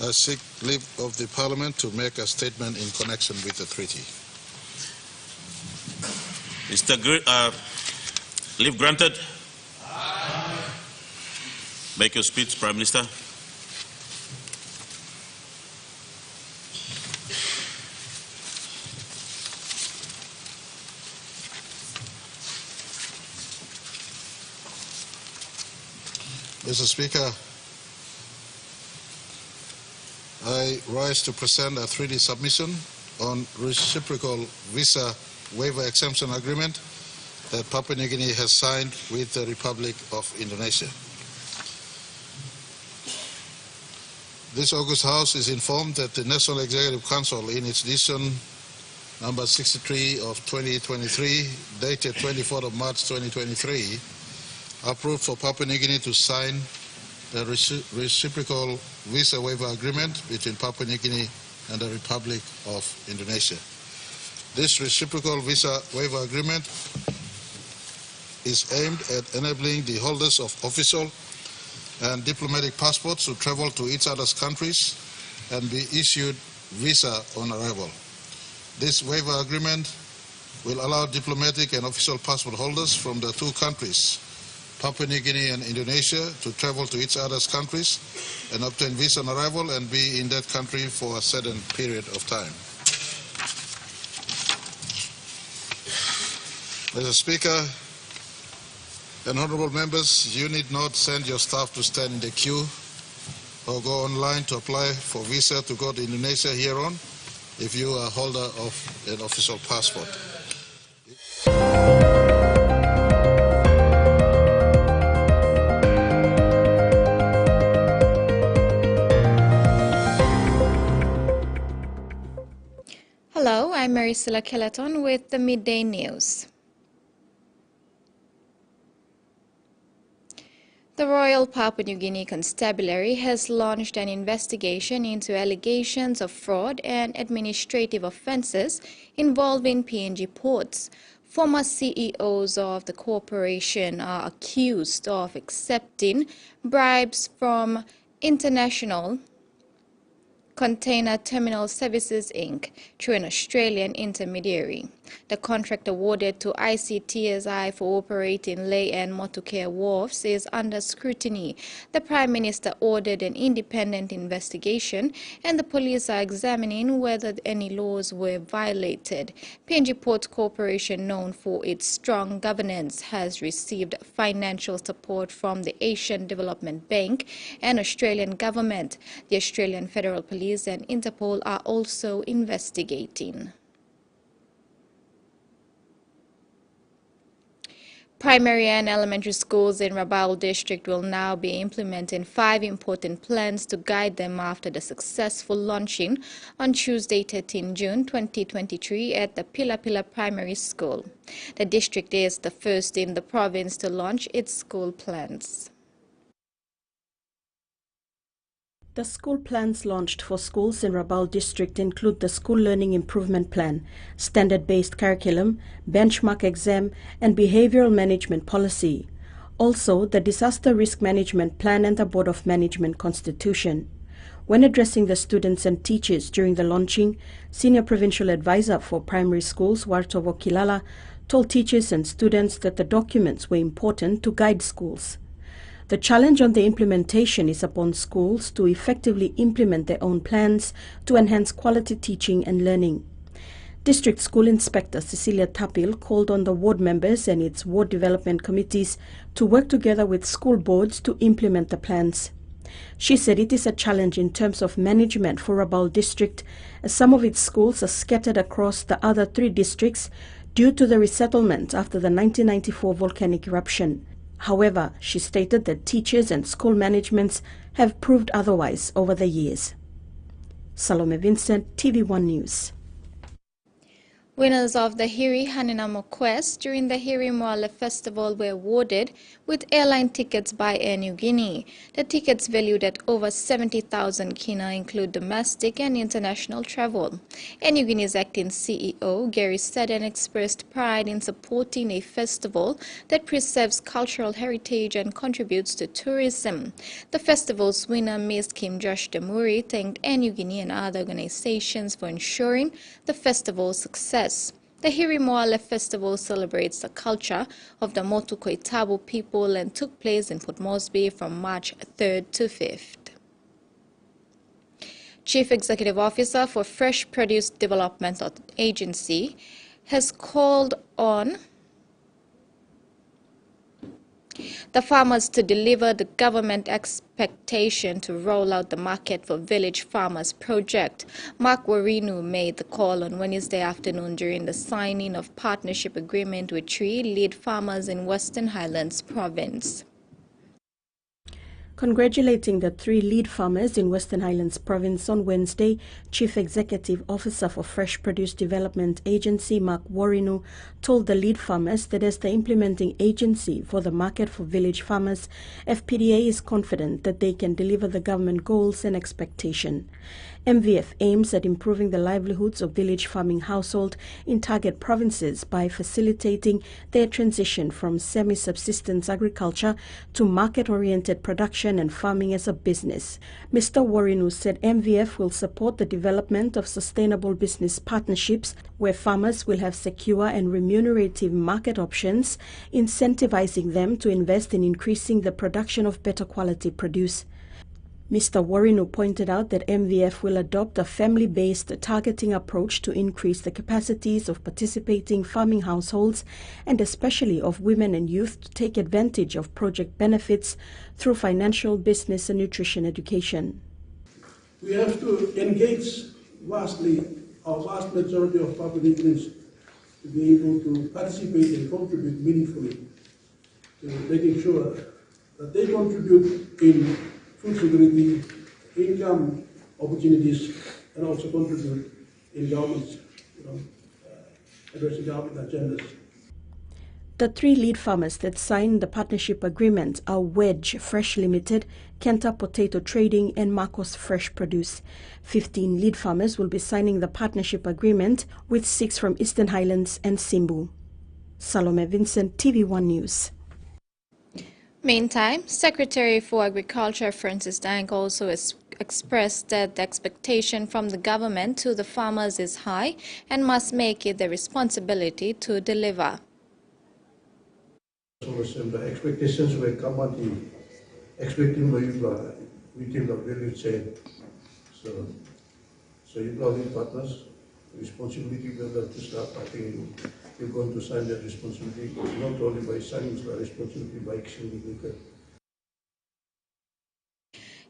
I seek leave of the Parliament to make a statement in connection with the treaty. Leave granted. Make your speech, Prime Minister. Mr. Speaker, I rise to present a treaty submission on reciprocal visa waiver exemption agreement that Papua New Guinea has signed with the Republic of Indonesia. This August House is informed that the National Executive Council in its decision number 63 of 2023, dated 24th of March 2023, approved for Papua New Guinea to sign the reciprocal visa waiver agreement between Papua New Guinea and the Republic of Indonesia. This reciprocal visa waiver agreement is aimed at enabling the holders of official and diplomatic passports to travel to each other's countries and be issued visa on arrival. This waiver agreement will allow diplomatic and official passport holders from the two countries, Papua New Guinea and Indonesia, to travel to each other's countries and obtain visa on arrival and be in that country for a certain period of time. Mr. Speaker and honourable members, you need not send your staff to stand in the queue or go online to apply for visa to go to Indonesia hereon if you are a holder of an official passport. Hello, I'm Maricela Kelaton with the Midday News. The Royal Papua New Guinea Constabulary has launched an investigation into allegations of fraud and administrative offences involving PNG ports. Former CEOs of the corporation are accused of accepting bribes from International Container Terminal Services Inc. through an Australian intermediary. The contract awarded to ICTSI for operating lay and motorcare wharves is under scrutiny. The Prime Minister ordered an independent investigation, and the police are examining whether any laws were violated. PNG Port Corporation, known for its strong governance, has received financial support from the Asian Development Bank and Australian government. The Australian Federal Police and Interpol are also investigating. Primary and elementary schools in Rabaul District will now be implementing 5 important plans to guide them after the successful launching on Tuesday, 13 June 2023 at the Pila Pila Primary School. The district is the first in the province to launch its school plans. The school plans launched for schools in Rabaul District include the School Learning Improvement Plan, Standard-Based Curriculum, Benchmark Exam, and Behavioral Management Policy. Also, the Disaster Risk Management Plan and the Board of Management Constitution. When addressing the students and teachers during the launching, Senior Provincial Advisor for Primary Schools, Wartovo Kilala, told teachers and students that the documents were important to guide schools. The challenge on the implementation is upon schools to effectively implement their own plans to enhance quality teaching and learning. District School Inspector Cecilia Tapil called on the ward members and its ward development committees to work together with school boards to implement the plans. She said it is a challenge in terms of management for Rabaul District, as some of its schools are scattered across the other 3 districts due to the resettlement after the 1994 volcanic eruption. However, she stated that teachers and school managements have proved otherwise over the years. Salome Vincent, TVWAN News. Winners of the Hiri Haninamo Quest during the Hiri Moale Festival were awarded with airline tickets by Air Niugini. The tickets valued at over 70,000 kina include domestic and international travel. Air Niugini's acting CEO, Gary Seddon, expressed pride in supporting a festival that preserves cultural heritage and contributes to tourism. The festival's winner, Ms. Kim Josh Demuri, thanked Air Niugini and other organizations for ensuring the festival's success. The Hiri Moale Festival celebrates the culture of the Motu Koitabu people and took place in Port Moresby from March 3rd to 5th. Chief Executive Officer for Fresh Produce Development Agency has called on the farmers to deliver the government expectation to roll out the Market for Village Farmers project. Mark Warinu made the call on Wednesday afternoon during the signing of partnership agreement with 3 lead farmers in Western Highlands Province. Congratulating the 3 lead farmers in Western Highlands Province on Wednesday, Chief Executive Officer for Fresh Produce Development Agency, Mark Warinu, told the lead farmers that as the implementing agency for the Market for Village Farmers, FPDA is confident that they can deliver the government goals and expectation. MVF aims at improving the livelihoods of village farming households in target provinces by facilitating their transition from semi-subsistence agriculture to market-oriented production and farming as a business. Mr. Warinu said MVF will support the development of sustainable business partnerships where farmers will have secure and remunerative market options, incentivizing them to invest in increasing the production of better quality produce. Mr. Warinu pointed out that MVF will adopt a family-based targeting approach to increase the capacities of participating farming households and especially of women and youth to take advantage of project benefits through financial, business and nutrition education. We have to engage vastly, our vast majority of Papua-New-Guineans to be able to participate and contribute meaningfully to making sure that they contribute in food security, income opportunities, and also contribute in government's, addressing government agendas. The 3 lead farmers that signed the partnership agreement are Wedge Fresh Limited, Kenta Potato Trading, and Marcos Fresh Produce. 15 lead farmers will be signing the partnership agreement, with 6 from Eastern Highlands and Simbu. Salome Vincent, TVWAN News. Meantime, Secretary for Agriculture Francis Dank also expressed that the expectation from the government to the farmers is high and must make it their responsibility to deliver. So the expectations will come at the expecting within the value chain. So you have partners, responsibility to start. I think you're going to sign that responsibility, not only by signing, but responsibility by executing.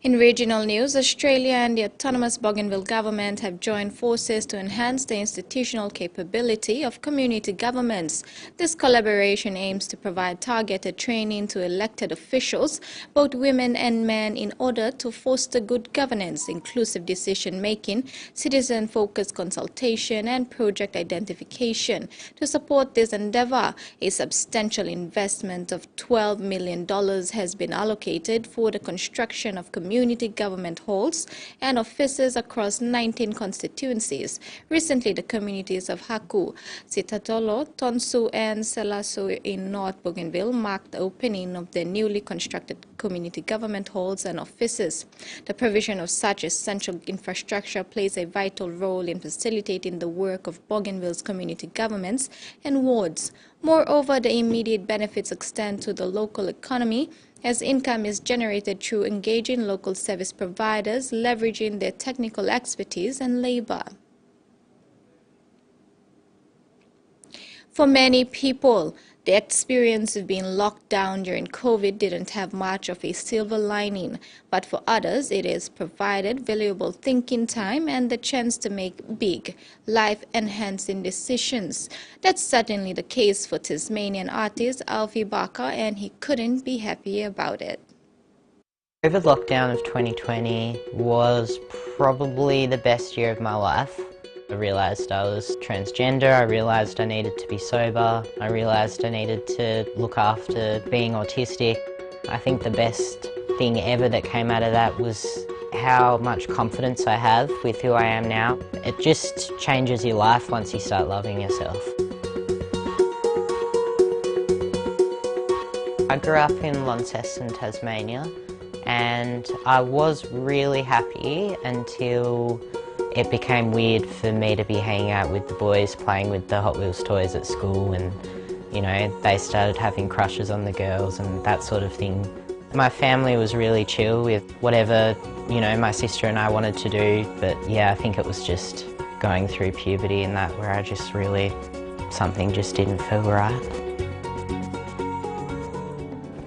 In regional news, Australia and the autonomous Bougainville government have joined forces to enhance the institutional capability of community governments. This collaboration aims to provide targeted training to elected officials, both women and men, in order to foster good governance, inclusive decision-making, citizen-focused consultation, and project identification. To support this endeavor, a substantial investment of $12 million has been allocated for the construction of community government halls and offices across 19 constituencies. Recently, the communities of Haku, Sitatolo, Tonsu, and Selasu in North Bougainville marked the opening of their newly constructed community government halls and offices. The provision of such essential infrastructure plays a vital role in facilitating the work of Bougainville's community governments and wards. Moreover, the immediate benefits extend to the local economy, as income is generated through engaging local service providers, leveraging their technical expertise and labor. For many people, the experience of being locked down during COVID didn't have much of a silver lining, but for others it has provided valuable thinking time and the chance to make big, life-enhancing decisions. That's certainly the case for Tasmanian artist Alfie Barker, and he couldn't be happier about it. COVID lockdown of 2020 was probably the best year of my life. I realised I was transgender, I realised I needed to be sober, I realised I needed to look after being autistic. I think the best thing ever that came out of that was how much confidence I have with who I am now. It just changes your life once you start loving yourself. I grew up in Launceston, Tasmania, and I was really happy until it became weird for me to be hanging out with the boys, playing with the Hot Wheels toys at school, and, you know, they started having crushes on the girls and that sort of thing. My family was really chill with whatever, you know, my sister and I wanted to do, but yeah, I think it was just going through puberty and that where I just really, something just didn't feel right.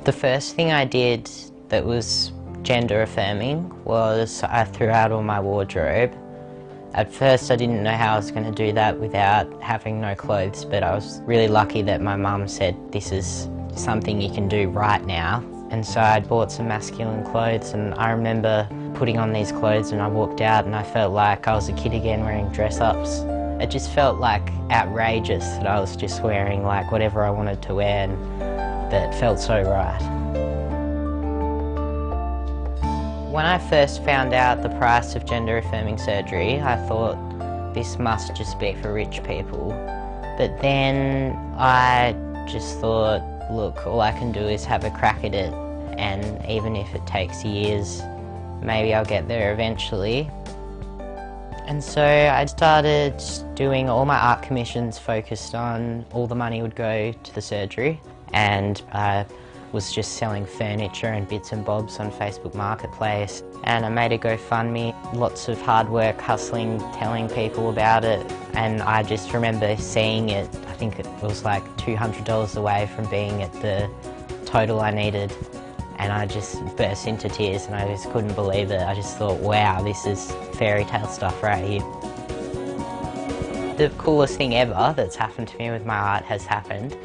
The first thing I did that was gender affirming was I threw out all my wardrobe. At first I didn't know how I was going to do that without having no clothes, but I was really lucky that my mum said this is something you can do right now. And so I bought some masculine clothes, and I remember putting on these clothes and I walked out and I felt like I was a kid again wearing dress-ups. It just felt like outrageous that I was just wearing like whatever I wanted to wear, and that felt so right. When I first found out the price of gender affirming surgery, I thought this must just be for rich people. But then I just thought, look, all I can do is have a crack at it, and even if it takes years, maybe I'll get there eventually. And so I started doing all my art commissions focused on all the money would go to the surgery, and I was just selling furniture and bits and bobs on Facebook Marketplace. And I made a GoFundMe, lots of hard work, hustling, telling people about it. And I just remember seeing it, I think it was like $200 away from being at the total I needed. And I just burst into tears and I just couldn't believe it. I just thought, wow, this is fairy tale stuff right here. The coolest thing ever that's happened to me with my art has happened,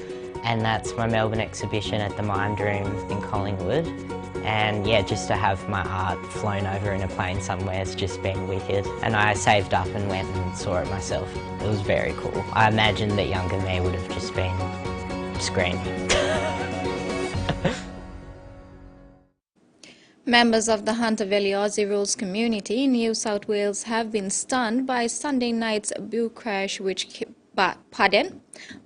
and that's my Melbourne exhibition at the Mind Room in Collingwood. And yeah, just to have my art flown over in a plane somewhere has just been wicked. And I saved up and went and saw it myself. It was very cool. I imagine that younger me would have just been screaming. Members of the Hunter Valley Aussie Rules community in New South Wales have been stunned by Sunday night's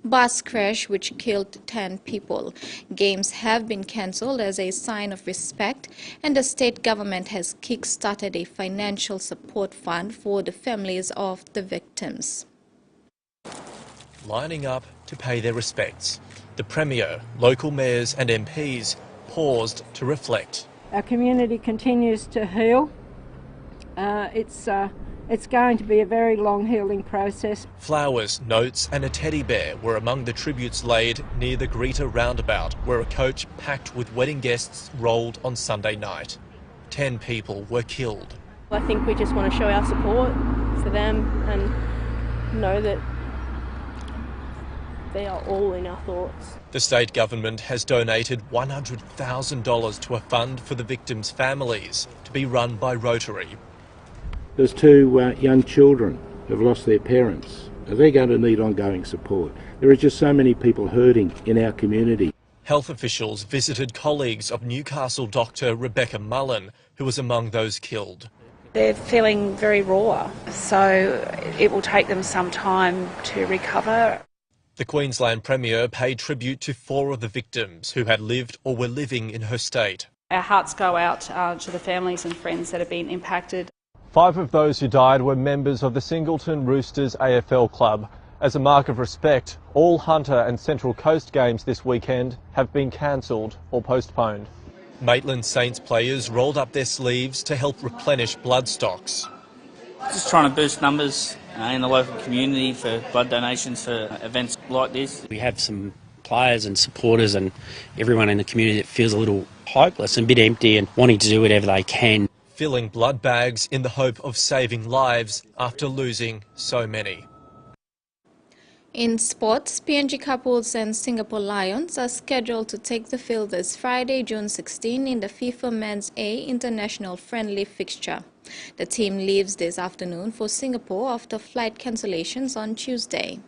bus crash which killed 10 people. Games have been cancelled as a sign of respect, and the state government has kick-started a financial support fund for the families of the victims. Lining up to pay their respects, the Premier, local mayors and MPs paused to reflect. Our community continues to heal. It's going to be a very long healing process. Flowers, notes and a teddy bear were among the tributes laid near the Greeter roundabout, where a coach packed with wedding guests rolled on Sunday night. 10 people were killed. I think we just want to show our support for them and know that they are all in our thoughts. The state government has donated $100,000 to a fund for the victims' families to be run by Rotary. There's two young children who have lost their parents. They're going to need ongoing support. There are just so many people hurting in our community. Health officials visited colleagues of Newcastle doctor Rebecca Mullen, who was among those killed. They're feeling very raw, so it will take them some time to recover. The Queensland Premier paid tribute to 4 of the victims who had lived or were living in her state. Our hearts go out to the families and friends that have been impacted. 5 of those who died were members of the Singleton Roosters AFL club. As a mark of respect, all Hunter and Central Coast games this weekend have been cancelled or postponed. Maitland Saints players rolled up their sleeves to help replenish blood stocks. Just trying to boost numbers in the local community for blood donations for events like this. We have some players and supporters and everyone in the community that feels a little hopeless and a bit empty and wanting to do whatever they can. Filling blood bags in the hope of saving lives after losing so many. In sports, PNG Couples and Singapore Lions are scheduled to take the field this Friday, June 16 in the FIFA Men's A International Friendly fixture. The team leaves this afternoon for Singapore after flight cancellations on Tuesday.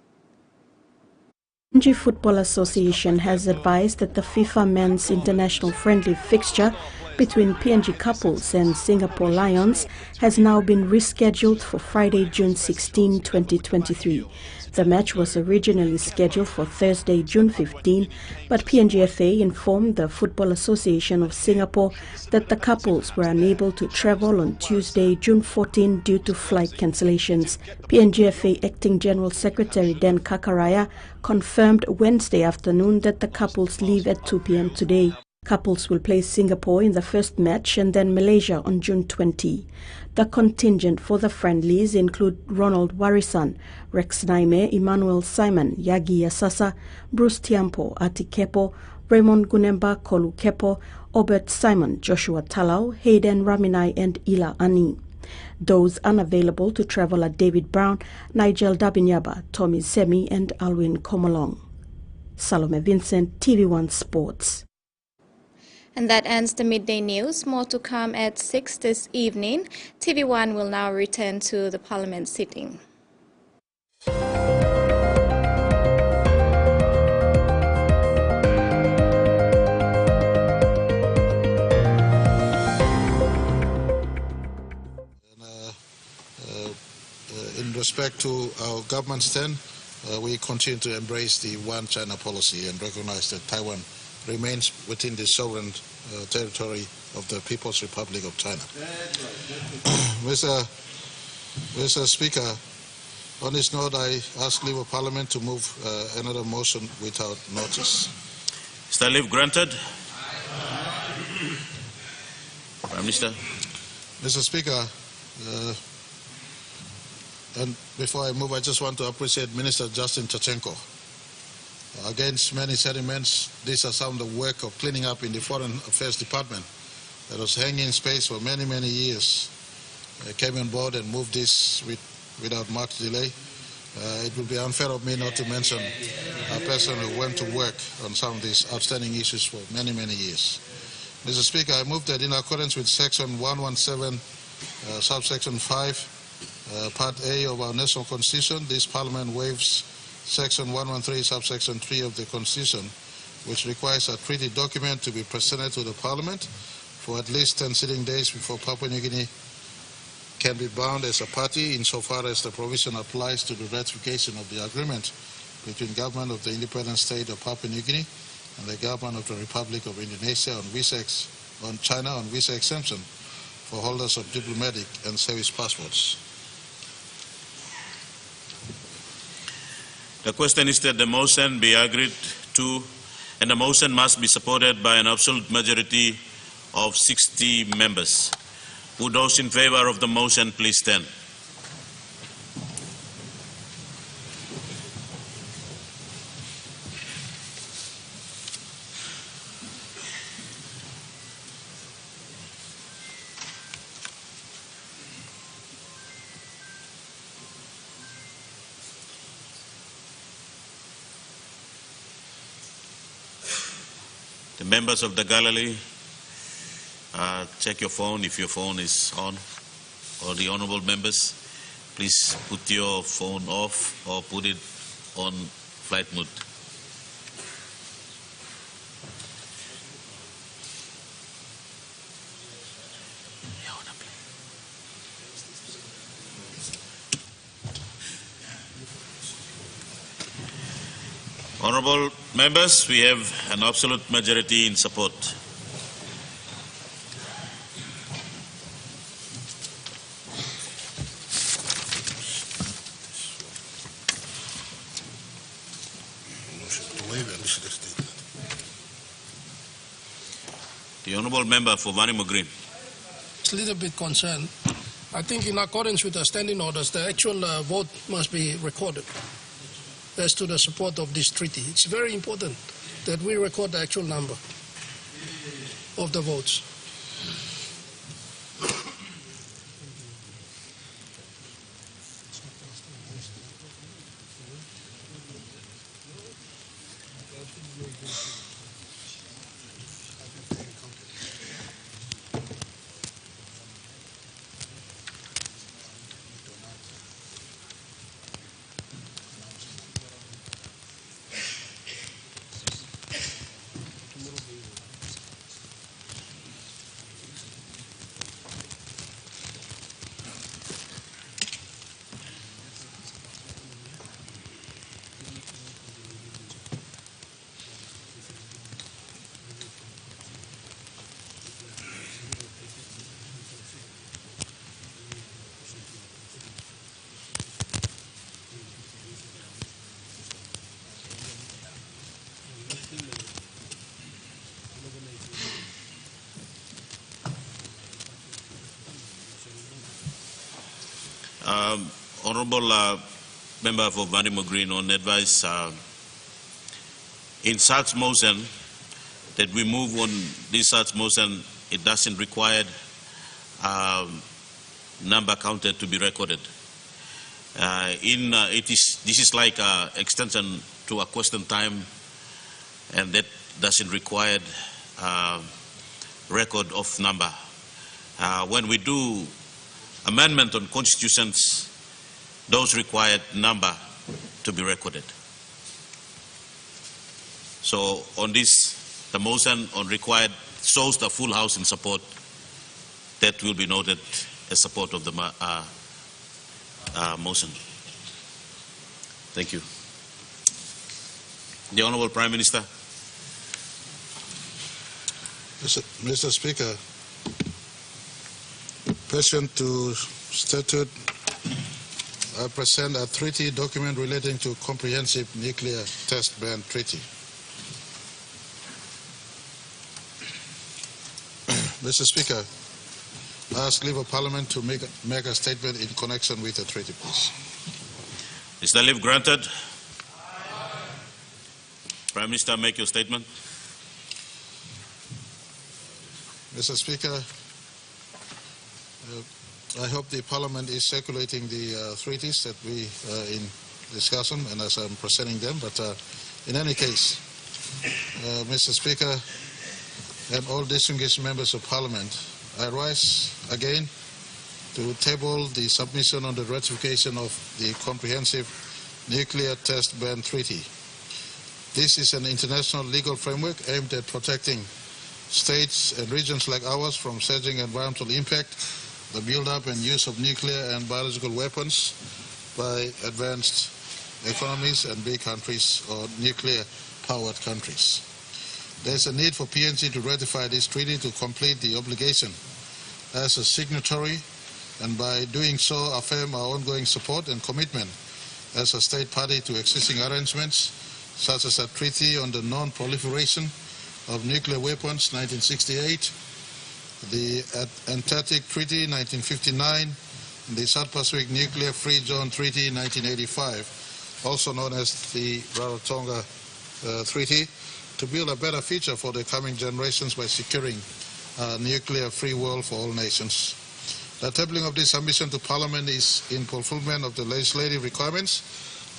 PNG Football Association has advised that the FIFA Men's International Friendly fixture between PNG Couples and Singapore Lions has now been rescheduled for Friday, June 16, 2023. The match was originally scheduled for Thursday, June 15, but PNGFA informed the Football Association of Singapore that the couples were unable to travel on Tuesday, June 14 due to flight cancellations. PNGFA Acting General Secretary Dan Kakaraya confirmed Wednesday afternoon that the couples leave at 2 p.m. today. Couples will play Singapore in the first match and then Malaysia on June 20. The contingent for the friendlies include Ronald Warisan, Rex Naime, Emmanuel Simon, Yagi Yasasa, Bruce Tiampo, Ati Kepo, Raymond Gunemba Kolu Kepo, Obert Simon, Joshua Talau, Hayden Raminai and Ila Ani. Those unavailable to travel are David Brown, Nigel Dabinyaba, Tommy Semi and Alwin Komolong. Salome Vincent, TV1 Sports. And that ends the midday news. More to come at 6 this evening. TV1 will now return to the Parliament sitting. In respect to our government stand, we continue to embrace the One China policy and recognize that Taiwan remains within the sovereign territory of the People's Republic of China. Mr. Speaker, on this note, I ask Leave of Parliament to move another motion without notice. Is the leave granted? Prime Minister. Mr. Speaker, and before I move, I just want to appreciate Minister Justin Chachenko. Against many sentiments, these are some of the work of cleaning up in the Foreign Affairs Department that was hanging in space for many, many years. I came on board and moved this without much delay. It would be unfair of me not to mention a person who went to work on some of these outstanding issues for many, many years. Mr. Speaker, I move that in accordance with Section 117, subsection 5, Part A of our National Constitution, this Parliament waives Section 113, subsection 3 of the Constitution, which requires a treaty document to be presented to the Parliament for at least 10 sitting days before Papua New Guinea can be bound as a party insofar as the provision applies to the ratification of the agreement between government of the independent state of Papua New Guinea and the government of the Republic of Indonesia on China on visa exemption for holders of diplomatic and service passports. The question is that the motion be agreed to, and the motion must be supported by an absolute majority of 60 members. Would those in favor of the motion please stand? The members of the gallery, check your phone if your phone is on. Or the honorable members, please put your phone off or put it on flight mode. Honorable members, we have an absolute majority in support. The honorable member for Vanimo Green. It's a little bit concerned I think in accordance with the standing orders, the actual vote must be recorded as to the support of this treaty. It's very important that we record the actual number of the votes. Honourable Member for Vanimo Green, on advice, in such motion that we move on this such motion, it doesn't require number counted to be recorded. This is like extension to a question time, and that doesn't require record of number. When we do amendment on constitutions, those required number to be recorded. So on this, the motion on required shows the full House in support. That will be noted as support of the motion. Thank you. The Honourable Prime Minister. Mr. Speaker, pursuant to statute, I present a treaty document relating to comprehensive nuclear test ban treaty. Mr. Speaker, I ask leave of Parliament to make a statement in connection with the treaty, please. Is the leave granted? Prime Minister, make your statement. Mr. Speaker, I hope the Parliament is circulating the treaties that we in discussion, and as I'm presenting them. But in any case, Mr. Speaker and all distinguished members of Parliament, I rise again to table the submission on the ratification of the Comprehensive Nuclear Test Ban Treaty. This is an international legal framework aimed at protecting states and regions like ours from surging environmental impact, the build-up and use of nuclear and biological weapons by advanced economies and big countries or nuclear-powered countries. There is a need for PNG to ratify this treaty to complete the obligation as a signatory, and by doing so affirm our ongoing support and commitment as a state party to existing arrangements such as a treaty on the non-proliferation of nuclear weapons 1968, the Antarctic Treaty 1959, the South Pacific Nuclear Free Zone Treaty 1985, also known as the Rarotonga Treaty, to build a better future for the coming generations by securing a nuclear-free world for all nations. The tabling of this submission to Parliament is in fulfillment of the legislative requirements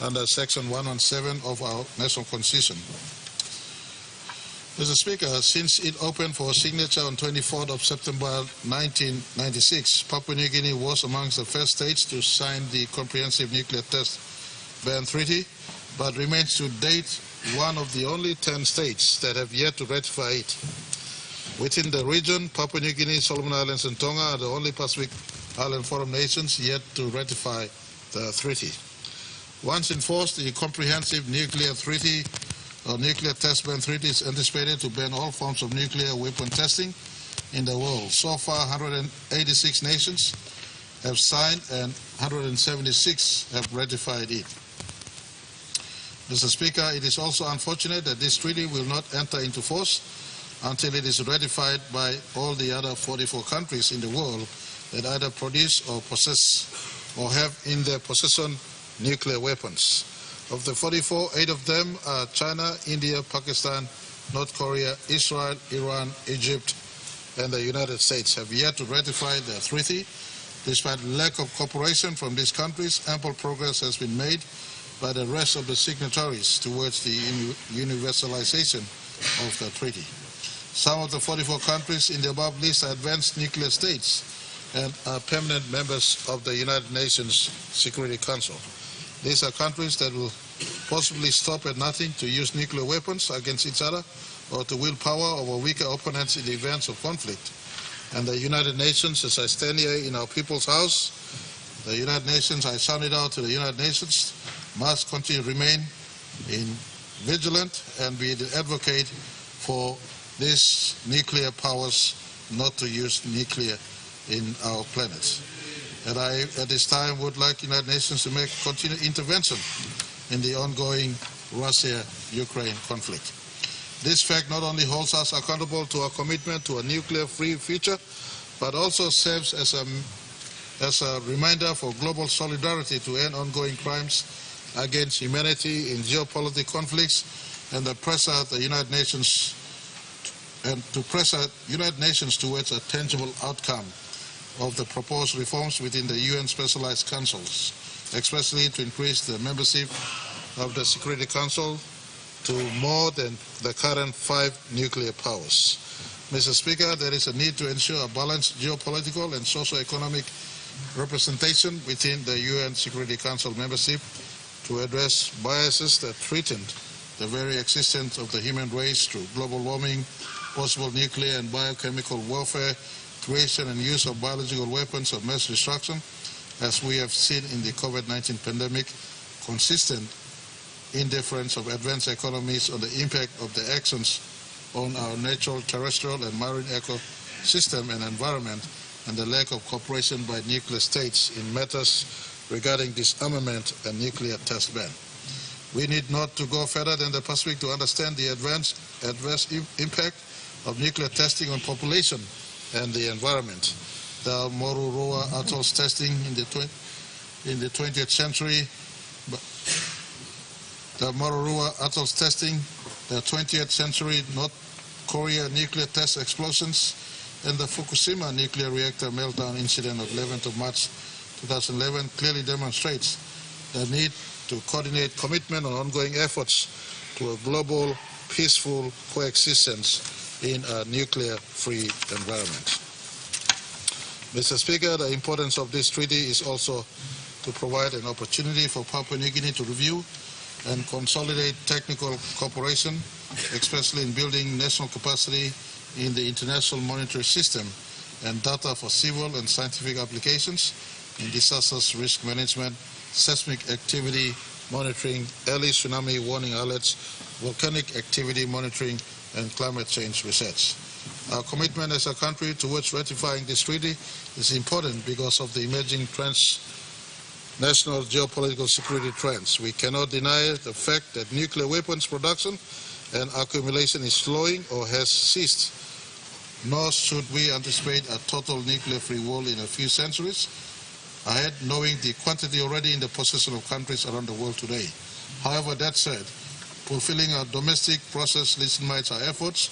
under Section 117 of our National Constitution. Mr. Speaker, since it opened for signature on 24th of September 1996, Papua New Guinea was amongst the first states to sign the Comprehensive Nuclear Test Ban Treaty, but remains to date one of the only 10 states that have yet to ratify it. Within the region, Papua New Guinea, Solomon Islands and Tonga are the only Pacific Island Forum nations yet to ratify the treaty. Once enforced, the Comprehensive Nuclear Treaty or Nuclear Test Ban Treaty is anticipated to ban all forms of nuclear weapon testing in the world. So far, 186 nations have signed and 176 have ratified it. Mr. Speaker, it is also unfortunate that this treaty will not enter into force until it is ratified by all the other 44 countries in the world that either produce or possess or have in their possession nuclear weapons. Of the 44, 8 of them are China, India, Pakistan, North Korea, Israel, Iran, Egypt, and the United States have yet to ratify the treaty. Despite lack of cooperation from these countries, ample progress has been made by the rest of the signatories towards the universalization of the treaty. Some of the 44 countries in the above list are advanced nuclear states and are permanent members of the United Nations Security Council. These are countries that will possibly stop at nothing to use nuclear weapons against each other or to wield power over weaker opponents in the events of conflict. And the United Nations, as I stand here in our people's house, the United Nations, I sound it out to the United Nations, must continue to remain vigilant and be the advocate for these nuclear powers not to use nuclear in our planet. And I, at this time, would like the United Nations to make continued intervention in the ongoing Russia-Ukraine conflict. This fact not only holds us accountable to our commitment to a nuclear-free future, but also serves as a reminder for global solidarity to end ongoing crimes against humanity in geopolitical conflicts and the pressure the United Nations towards a tangible outcome of the proposed reforms within the UN Specialized Councils, especially to increase the membership of the Security Council to more than the current 5 nuclear powers. Mr. Speaker, there is a need to ensure a balanced geopolitical and socio-economic representation within the UN Security Council membership to address biases that threaten the very existence of the human race through global warming, possible nuclear and biochemical warfare, creation and use of biological weapons of mass destruction, as we have seen in the COVID-19 pandemic, consistent indifference of advanced economies on the impact of the actions on our natural, terrestrial and marine ecosystem and environment, and the lack of cooperation by nuclear states in matters regarding disarmament and nuclear test ban. We need not to go further than the Pacific to understand the adverse impact of nuclear testing on population and the environment. The Moruroa Atolls testing in the 20th century, the Moruroa Atolls testing, the 20th century North Korea nuclear test explosions, and the Fukushima nuclear reactor meltdown incident of 11th of March 2011 clearly demonstrates the need to coordinate commitment on ongoing efforts to a global, peaceful coexistence in a nuclear-free environment. Mr. Speaker, the importance of this treaty is also to provide an opportunity for Papua New Guinea to review and consolidate technical cooperation, especially in building national capacity in the international monetary system and data for civil and scientific applications in disasters risk management, seismic activity monitoring, early tsunami warning alerts, volcanic activity monitoring, and climate change research. Our commitment as a country towards ratifying this treaty is important because of the emerging transnational geopolitical security trends. We cannot deny the fact that nuclear weapons production and accumulation is slowing or has ceased, nor should we anticipate a total nuclear-free world in a few centuries ahead, knowing the quantity already in the possession of countries around the world today. However, that said, fulfilling our domestic process legitimates our efforts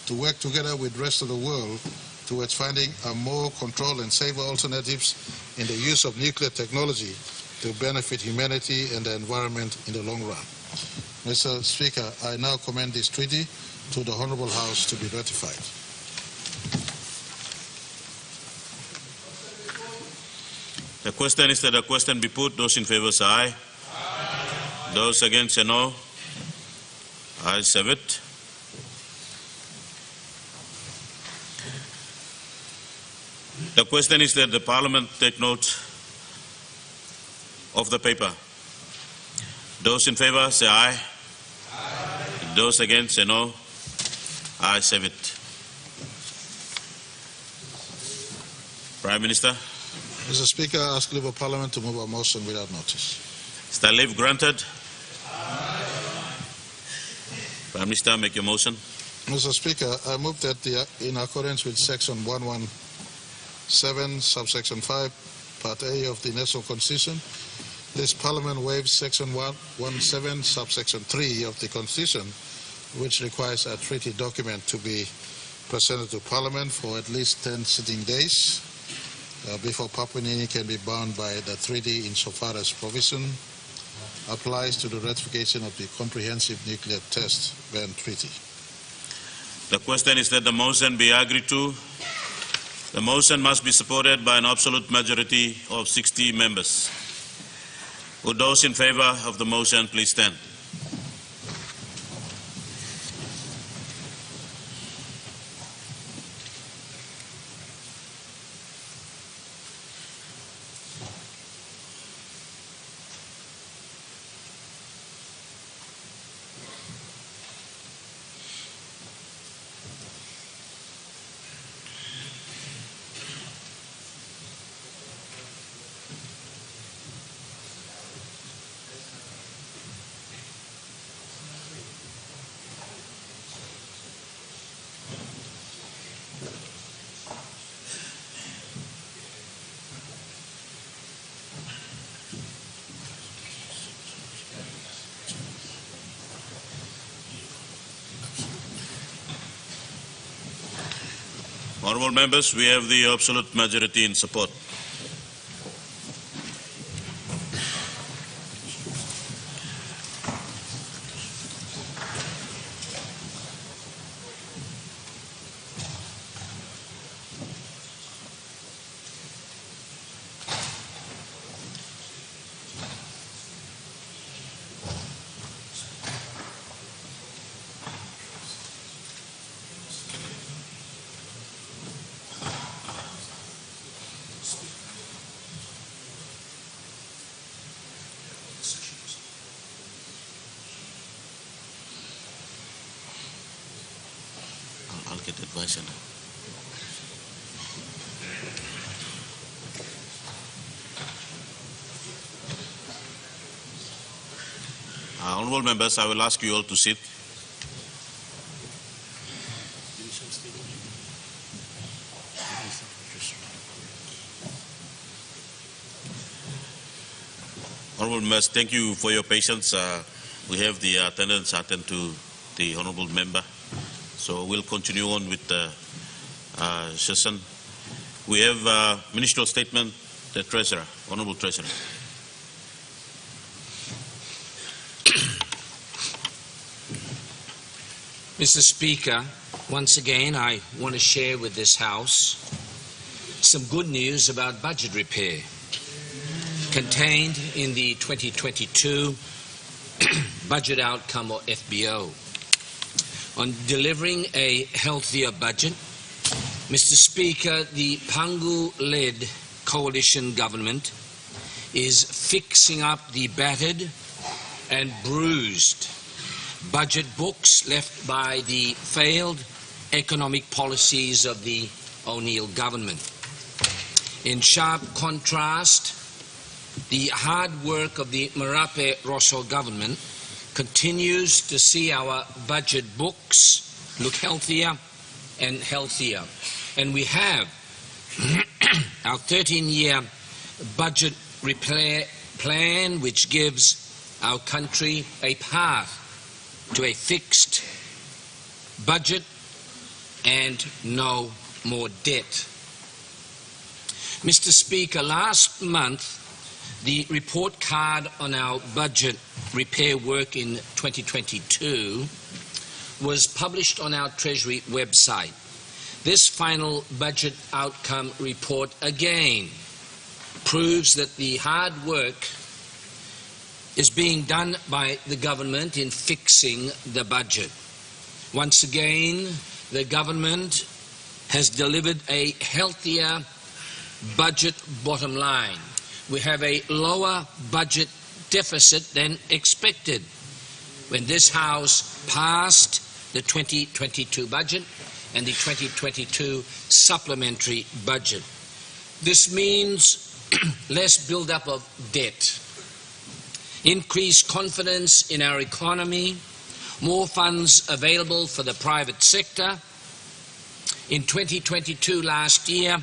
to work together with the rest of the world towards finding a more controlled and safer alternatives in the use of nuclear technology to benefit humanity and the environment in the long run. Mr. Speaker, I now commend this treaty to the Honourable House to be ratified. The question is that the question be put. Those in favour say aye. Aye. Those against say no. Ayes have it. The question is that the Parliament take note of the paper. Those in favour say aye. Aye. Those against say no. Ayes have it. Prime Minister. Mr. Speaker, I ask Labour Parliament to move a motion without notice. Is the leave granted? Aye. Prime Minister, make your motion. Mr. Speaker, I move that in accordance with Section 117, subsection 5, Part A of the National Constitution, this Parliament waives Section 117, subsection 3 of the Constitution, which requires a treaty document to be presented to Parliament for at least 10 sitting days before Papua New Guinea can be bound by the treaty insofar as provision applies to the ratification of the Comprehensive Nuclear Test Ban Treaty. The question is that the motion be agreed to. The motion must be supported by an absolute majority of 60 members. Would those in favor of the motion please stand? Honourable members, we have the absolute majority in support. I'll get advice on that. Honourable members, I will ask you all to sit. Honourable members, thank you for your patience. We have the attendants attend to the honourable member. So we'll continue on with the session. We have ministerial statement, the Treasurer, Honourable Treasurer. Mr. Speaker, once again I want to share with this House some good news about budget repair contained in the 2022 budget outcome, or FBO. On delivering a healthier budget, Mr. Speaker, the Pangu-led coalition government is fixing up the battered and bruised budget books left by the failed economic policies of the O'Neill government. In sharp contrast, the hard work of the Marape Rosso government continues to see our budget books look healthier and healthier. And we have our 13-year budget repair plan, which gives our country a path to a fixed budget and no more debt. Mr. Speaker, last month, the report card on our budget repair work in 2022 was published on our Treasury website. This final budget outcome report again proves that the hard work is being done by the government in fixing the budget. Once again, the government has delivered a healthier budget bottom line. We have a lower budget deficit than expected when this House passed the 2022 budget and the 2022 supplementary budget. This means less build-up of debt, increased confidence in our economy, more funds available for the private sector. In 2022 last year,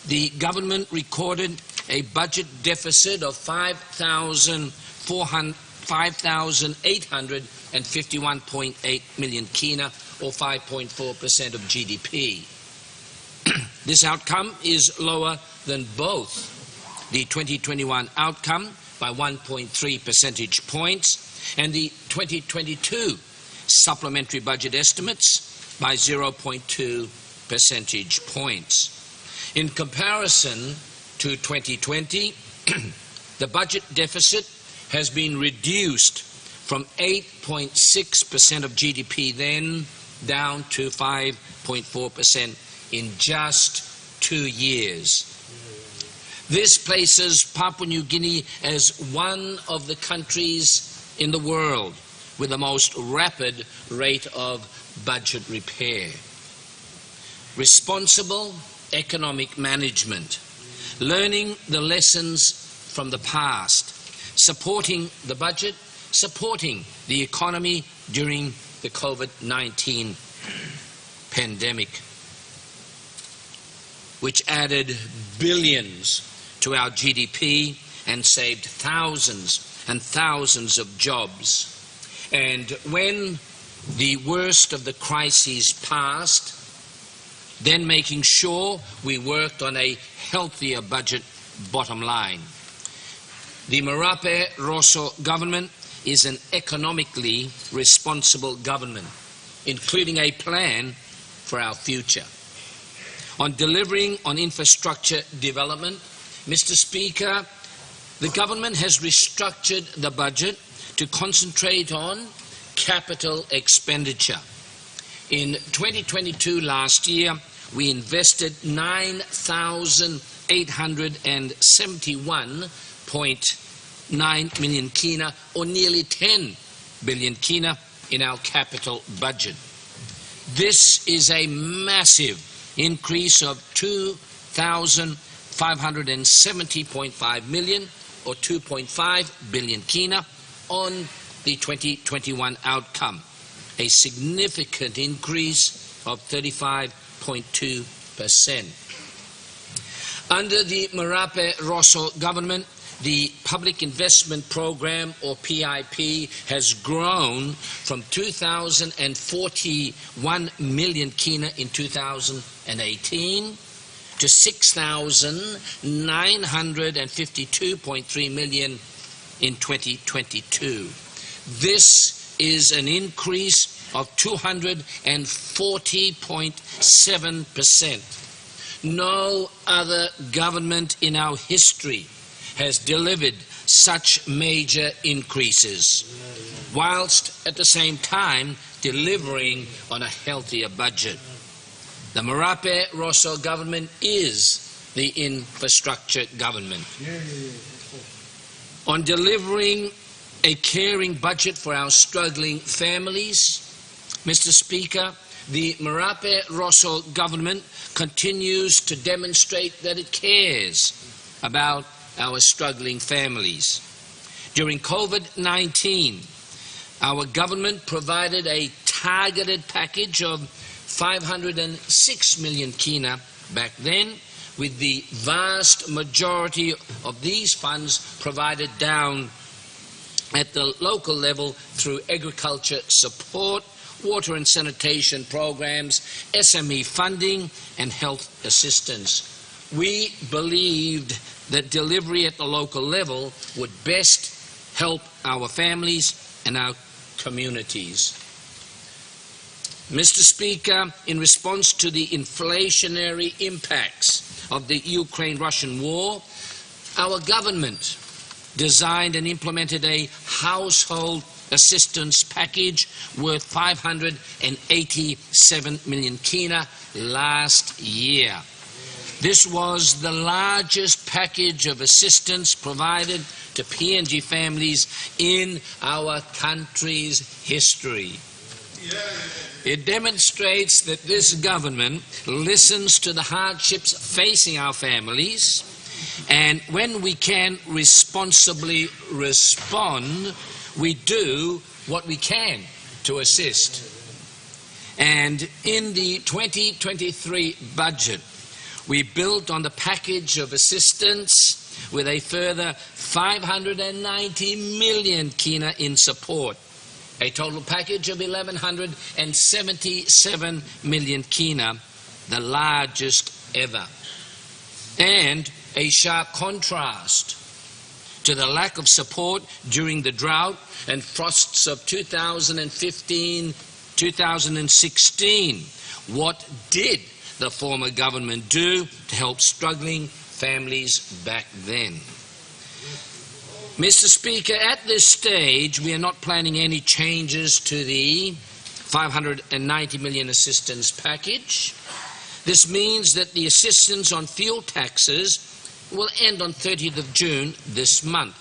the government recorded a budget deficit of 5,851.8 million kina, or 5.4% of GDP. This outcome is lower than both the 2021 outcome by 1.3 percentage points and the 2022 supplementary budget estimates by 0.2 percentage points. In comparison to 2020, the budget deficit has been reduced from 8.6% of GDP then down to 5.4% in just 2 years. This places Papua New Guinea as one of the countries in the world with the most rapid rate of budget repair. Responsible economic management, learning the lessons from the past, supporting the budget, supporting the economy during the COVID-19 pandemic, which added billions to our GDP and saved thousands and thousands of jobs. And when the worst of the crises passed, then making sure we worked on a healthier budget bottom line. The Marape Rosso government is an economically responsible government, including a plan for our future. On delivering on infrastructure development, Mr. Speaker, the government has restructured the budget to concentrate on capital expenditure. In 2022 last year, we invested 9,871.9 million kina, or nearly 10 billion kina, in our capital budget. This is a massive increase of 2,570.5 million, or 2.5 billion kina, on the 2021 outcome, a significant increase of 35.2%. Under the Marape Rosso government, the Public Investment Program, or PIP, has grown from 2,041 million kina in 2018 to 6,952.3 million in 2022. This is an increase of 240.7%. No other government in our history has delivered such major increases, whilst at the same time delivering on a healthier budget. The Marape Rosso government is the infrastructure government. On delivering a caring budget for our struggling families, Mr. Speaker, the Marape Rosso government continues to demonstrate that it cares about our struggling families. During COVID-19, our government provided a targeted package of 506 million kina back then, with the vast majority of these funds provided down at the local level through agriculture support, water and sanitation programs, SME funding, and health assistance. We believed that delivery at the local level would best help our families and our communities. Mr. Speaker, in response to the inflationary impacts of the Ukraine-Russian war, our government designed and implemented a household assistance package worth 587 million kina last year. This was the largest package of assistance provided to PNG families in our country's history. It demonstrates that this government listens to the hardships facing our families, and when we can responsibly respond, we do what we can to assist. And in the 2023 budget, we built on the package of assistance with a further 590 million kina in support, a total package of 1,177 million kina, the largest ever. And a sharp contrast to the lack of support during the drought and frosts of 2015-2016. What did the former government do to help struggling families back then? Mr. Speaker, at this stage, we are not planning any changes to the 590 million assistance package. This means that the assistance on fuel taxes will end on 30th of June this month.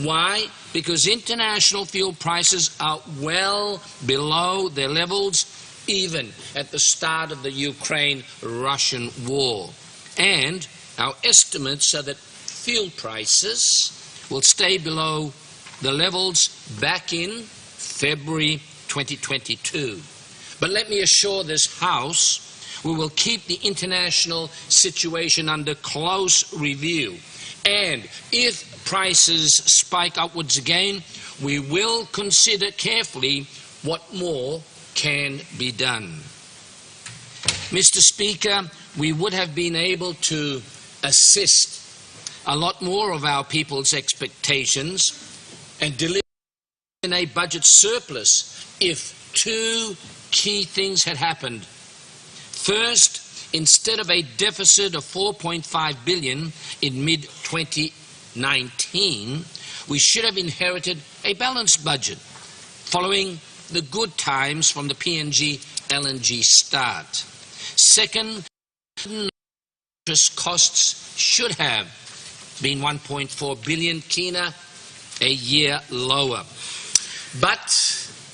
Why? Because international fuel prices are well below their levels even at the start of the Ukraine-Russian war. And our estimates are that fuel prices will stay below the levels back in February 2022. But let me assure this House, we will keep the international situation under close review. And if prices spike upwards again, we will consider carefully what more can be done. Mr. Speaker, we would have been able to assist a lot more of our people's expectations and deliver in a budget surplus if two key things had happened. First, instead of a deficit of 4.5 billion in mid-2019, we should have inherited a balanced budget following the good times from the PNG LNG start. Second, interest costs should have been 1.4 billion kina, a year lower. But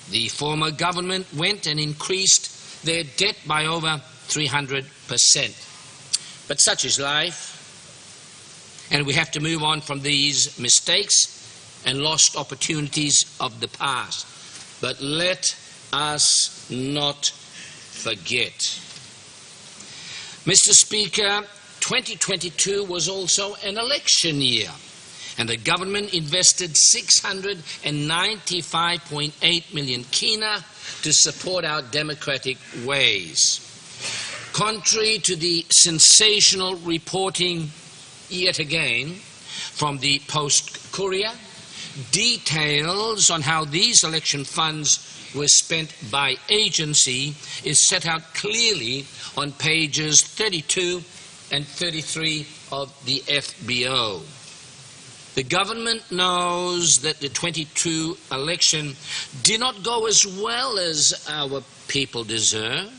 the former government went and increased their debt by over 300%. But such is life, and we have to move on from these mistakes and lost opportunities of the past. But let us not forget. Mr. Speaker, 2022 was also an election year, and the government invested 695.8 million kina to support our democratic ways. Contrary to the sensational reporting yet again from the Post-Courier, details on how these election funds were spent by agency is set out clearly on pages 32 and 33 of the FBO. The government knows that the 22 election did not go as well as our people deserve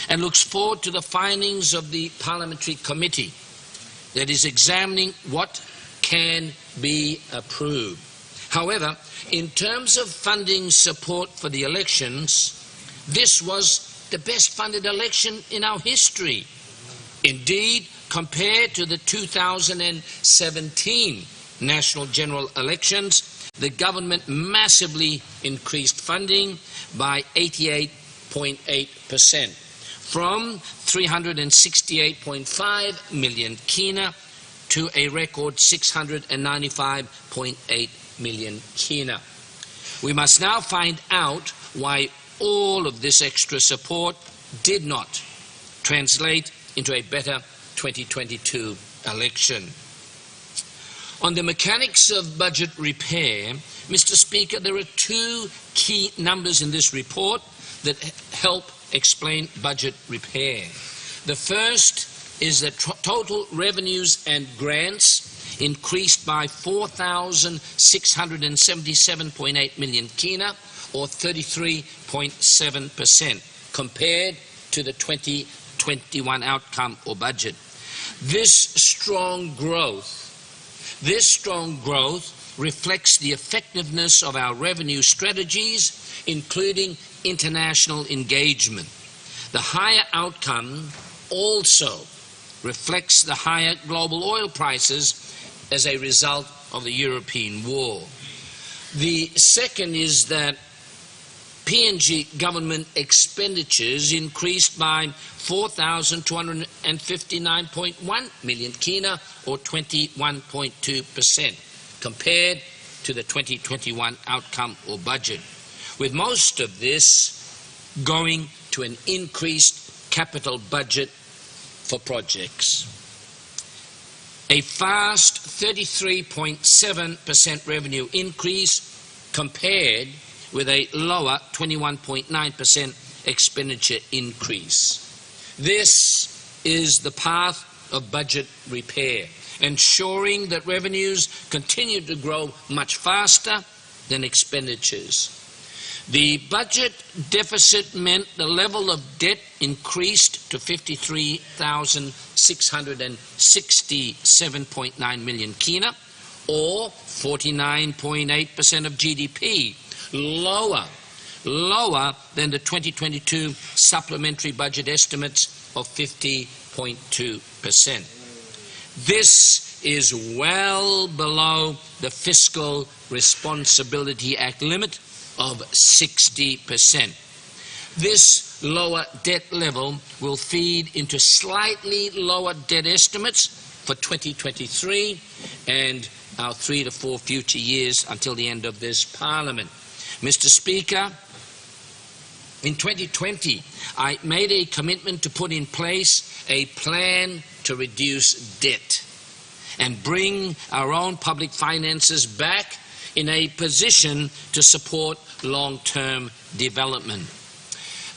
and looks forward to the findings of the parliamentary committee that is examining what can be approved. However, in terms of funding support for the elections, this was the best funded election in our history. Indeed, compared to the 2017 national general elections, the government massively increased funding by 88.8%, from 368.5 million kina to a record 695.8 million kina. We must now find out why all of this extra support did not translate into a better 2022 election. On the mechanics of budget repair, Mr. Speaker, there are two key numbers in this report that help explain budget repair. The first is that total revenues and grants increased by 4,677.8 million kina, or 33.7%, compared to the 2021 outcome or budget. This strong growth reflects the effectiveness of our revenue strategies, including international engagement. The higher outcome also reflects the higher global oil prices as a result of the European war. The second is that PNG government expenditures increased by 4,259.1 million kina, or 21.2%, compared to the 2021 outcome or budget, with most of this going to an increased capital budget for projects. A fast 33.7% revenue increase compared with a lower 21.9% expenditure increase. This is the path of budget repair, ensuring that revenues continue to grow much faster than expenditures. The budget deficit meant the level of debt increased to 53,667.9 million kina, or 49.8% of GDP, lower than the 2022 supplementary budget estimates of 50.2%. This is well below the Fiscal Responsibility Act limit of 60%. This lower debt level will feed into slightly lower debt estimates for 2023 and our 3 to 4 future years until the end of this Parliament. Mr. Speaker, in 2020, I made a commitment to put in place a plan to reduce debt and bring our own public finances back in a position to support long-term development.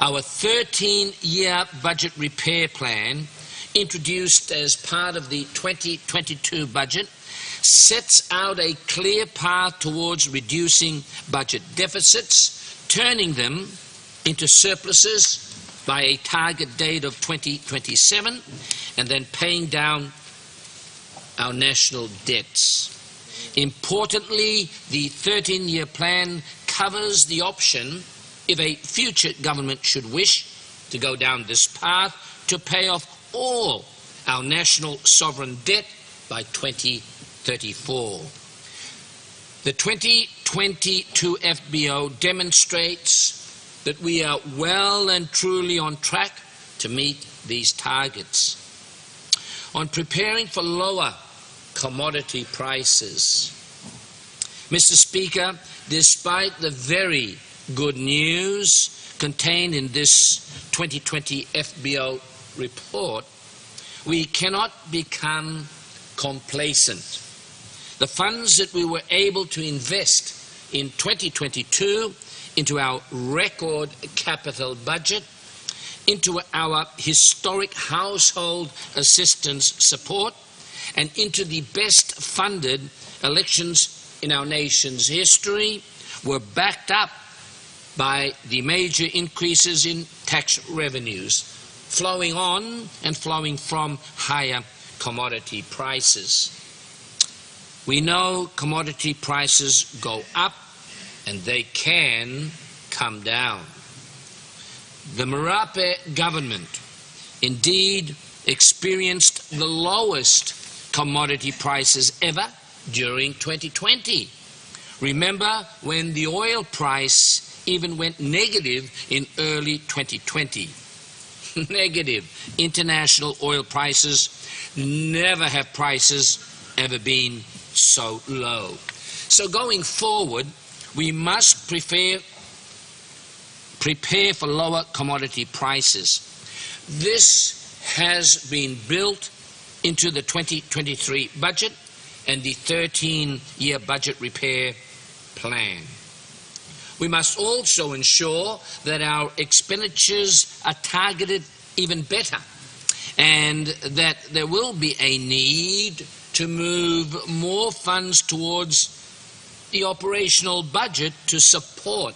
Our 13-year budget repair plan, introduced as part of the 2022 budget, sets out a clear path towards reducing budget deficits, turning them into surpluses by a target date of 2027, and then paying down our national debts. Importantly, the 13-year plan covers the option, if a future government should wish to go down this path, to pay off all our national sovereign debt by 2034. The 2022 FBO demonstrates that we are well and truly on track to meet these targets. On preparing for lower commodity prices, Mr. Speaker, despite the very good news contained in this 2020 FBO report, we cannot become complacent. The funds that we were able to invest in 2022 into our record capital budget, into our historic household assistance support, and into the best funded elections in our nation's history, were backed up by the major increases in tax revenues, flowing on and flowing from higher commodity prices. We know commodity prices go up and they can come down. The Marape government indeed experienced the lowest commodity prices ever during 2020. Remember when the oil price even went negative in early 2020. Negative. International oil prices, never have prices ever been so low. So going forward, we must prepare for lower commodity prices. This has been built into the 2023 budget and the 13-year budget repair plan. We must also ensure that our expenditures are targeted even better, and that there will be a need to move more funds towards the operational budget to support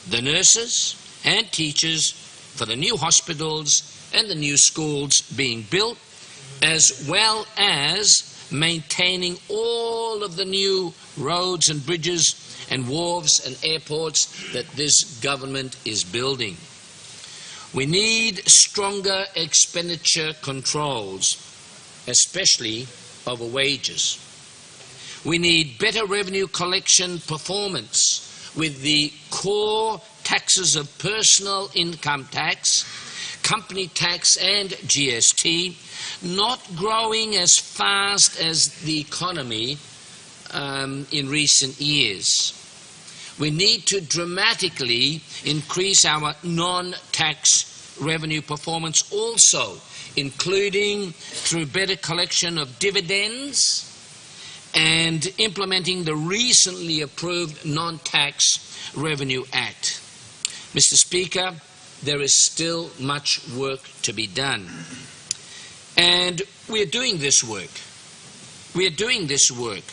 the nurses and teachers for the new hospitals and the new schools being built, as well as maintaining all of the new roads and bridges and wharves and airports that this government is building. We need stronger expenditure controls, especially over wages. We need better revenue collection performance with the core taxes of personal income tax, company tax and GST, not growing as fast as the economy in recent years. We need to dramatically increase our non-tax revenue performance also, including through better collection of dividends and implementing the recently approved Non-Tax Revenue Act. Mr. Speaker, there is still much work to be done. And we are doing this work. We are doing this work.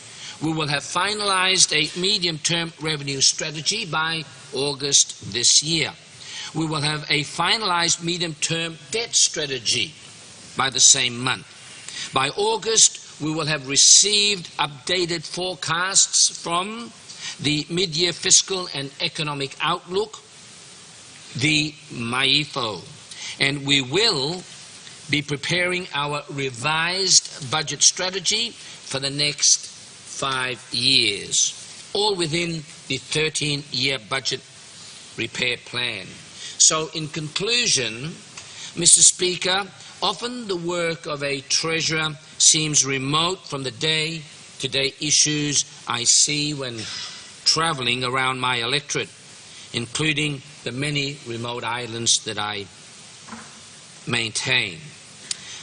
We will have finalized a medium-term revenue strategy by August this year. We will have a finalized medium-term debt strategy by the same month. By August, we will have received updated forecasts from the Mid-Year Fiscal and Economic Outlook, the MAIFO, and we will be preparing our revised budget strategy for the next 5 years, all within the 13-year budget repair plan. So in conclusion, Mr. Speaker, often the work of a treasurer seems remote from the day-to-day issues I see when travelling around my electorate, including the many remote islands that I maintain.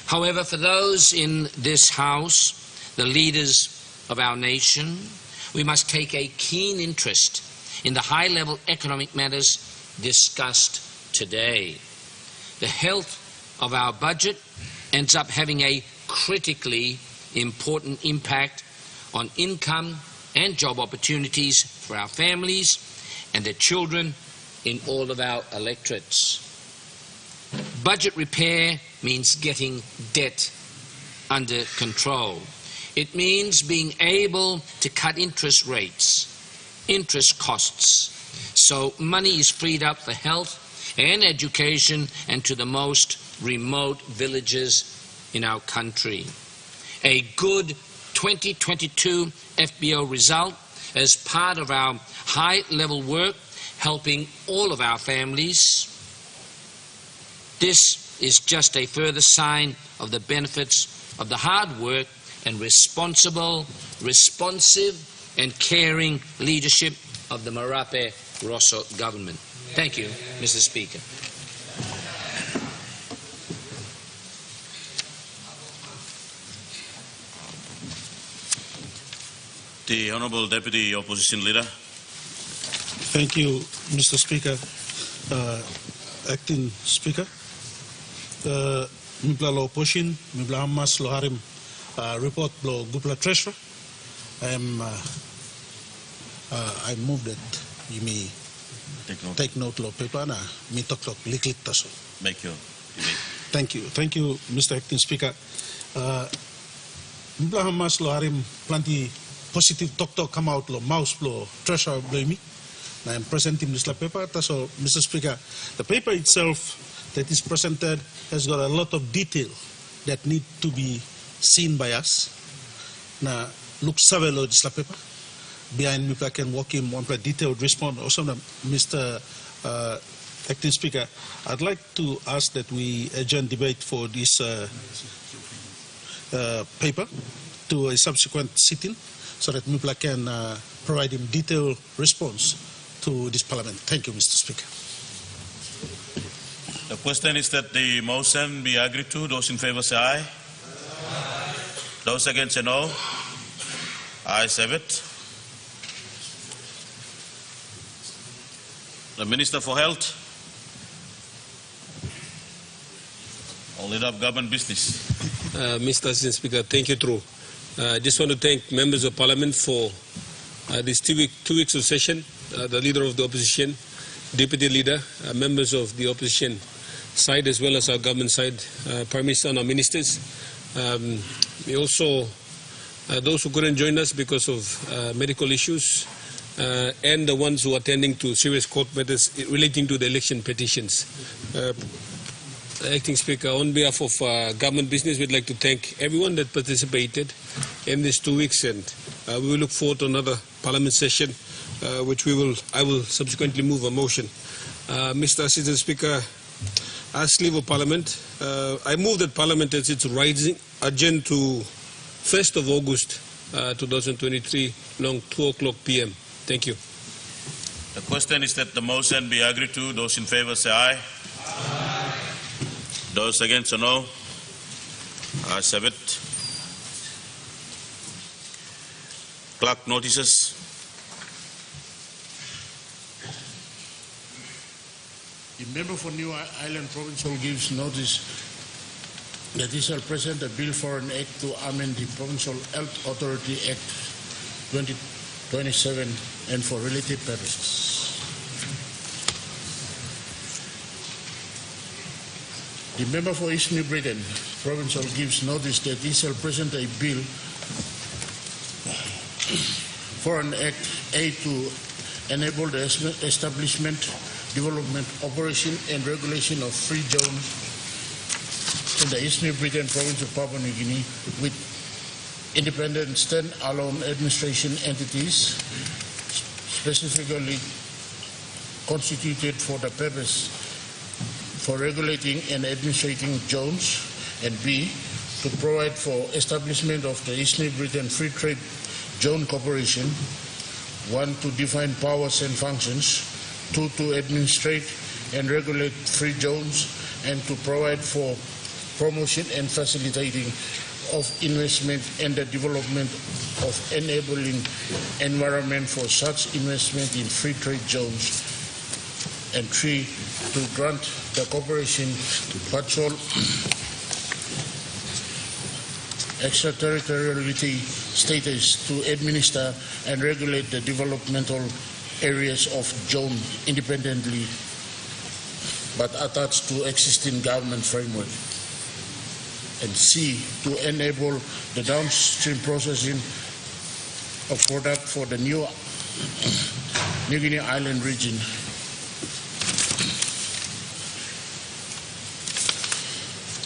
However, for those in this House, the leaders of our nation, we must take a keen interest in the high-level economic matters discussed today. The health of our budget ends up having a critically important impact on income and job opportunities for our families and their children in all of our electorates. Budget repair means getting debt under control. It means being able to cut interest rates, interest costs, so money is freed up for health and education and to the most remote villages in our country. A good 2022 FBO result as part of our high-level work helping all of our families. This is just a further sign of the benefits of the hard work and responsive and caring leadership of the Marape Rosso government. Thank you, Mr. Speaker. The Honourable Deputy Opposition Leader. Thank you, Mr. Speaker. Acting Speaker. Mibla lo Poshin, Mibla Hamas lo Harim report lo Gupla Treasurer. I move that you may take note lo paper na mi talk liklik taso. Make your debate. Thank you, Mr. Acting Speaker. Mibla Hamas lo Harim plenty positive talk come out lo mouse lo Treasurer blame. I am presenting this paper. So, Mr. Speaker, the paper itself that is presented has got a lot of detail that need to be seen by us. Now, look savelo this paper. Behind me, I can walk in one detailed response. Also, Mr. Acting Speaker, I'd like to ask that we adjourn debate for this paper to a subsequent sitting, so that Mipla can provide him detailed response to this Parliament. Thank you, Mr. Speaker. The question is that the motion be agreed to. Those in favour say aye. Aye. Those against say no. Ayes have it. The Minister for Health. Or Leader of Government Business. Mr. Assistant Speaker, thank you, True. I just want to thank members of Parliament for this two weeks of session. The Leader of the Opposition, Deputy Leader, members of the Opposition side as well as our government side, Prime Minister and our ministers. We also, those who couldn't join us because of medical issues, and the ones who are attending to serious court matters relating to the election petitions. Acting Speaker, on behalf of government business, we'd like to thank everyone that participated in these 2 weeks, and we will look forward to another Parliament session which I will subsequently move a motion. Mr. Assistant Speaker, as Leave of Parliament, I move that Parliament as its rising agenda to 1st of August 2023, long 2 o'clock p.m. Thank you. The question is that the motion be agreed to. Those in favor say aye. Aye. Those against say no. Ayes have it. Clerk notices. The member for New Ireland Provincial gives notice that he shall present a bill for an act to amend the Provincial Health Authority Act 2027 and for related purposes. The member for East New Britain Provincial gives notice that he shall present a bill for an Act A to enable the establishment, development, operation and regulation of free zones in the East New Britain province of Papua New Guinea with independent stand-alone administration entities specifically constituted for the purpose for regulating and administrating zones, and B, to provide for establishment of the East New Britain Free Trade Zone Corporation, 1, to define powers and functions, 2, to administrate and regulate free zones, and to provide for promotion and facilitating of investment and the development of enabling environment for such investment in free trade zones, and 3, to grant the corporation patrol extraterritoriality status to administer and regulate the developmental areas of zone independently but attached to existing government framework, and C, to enable the downstream processing of product for the New Guinea Island region.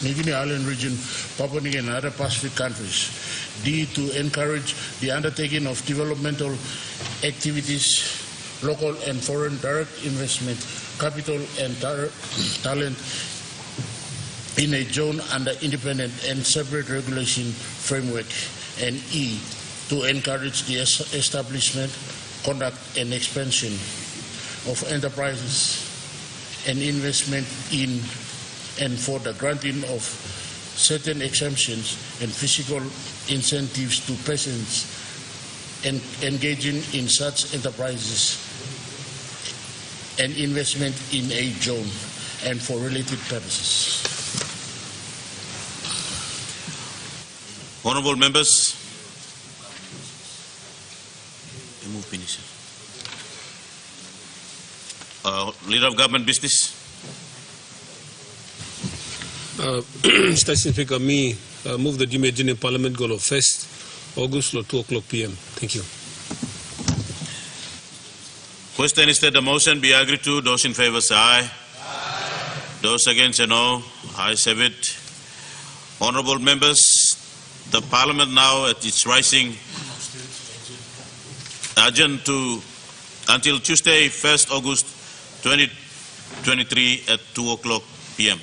New Guinea Island region, Papua New Guinea and other Pacific countries. D, to encourage the undertaking of developmental activities, local and foreign direct investment, capital and talent in a zone under independent and separate regulation framework. And E, to encourage the establishment, conduct and expansion of enterprises and investment in and for the granting of certain exemptions and fiscal incentives to persons engaging in such enterprises and investment in a zone and for related purposes. Honourable members, Leader of Government Business. Mr. Speaker, move the Jimmy Parliament goal of 1st August at 2 o'clock p.m. Thank you. Question is that the motion be agreed to. Those in favour say aye. Aye. Those against say no. Ayes have it. Honourable members, the Parliament now at its rising adjourned to until Tuesday, 1st August 2023 at 2 o'clock p.m.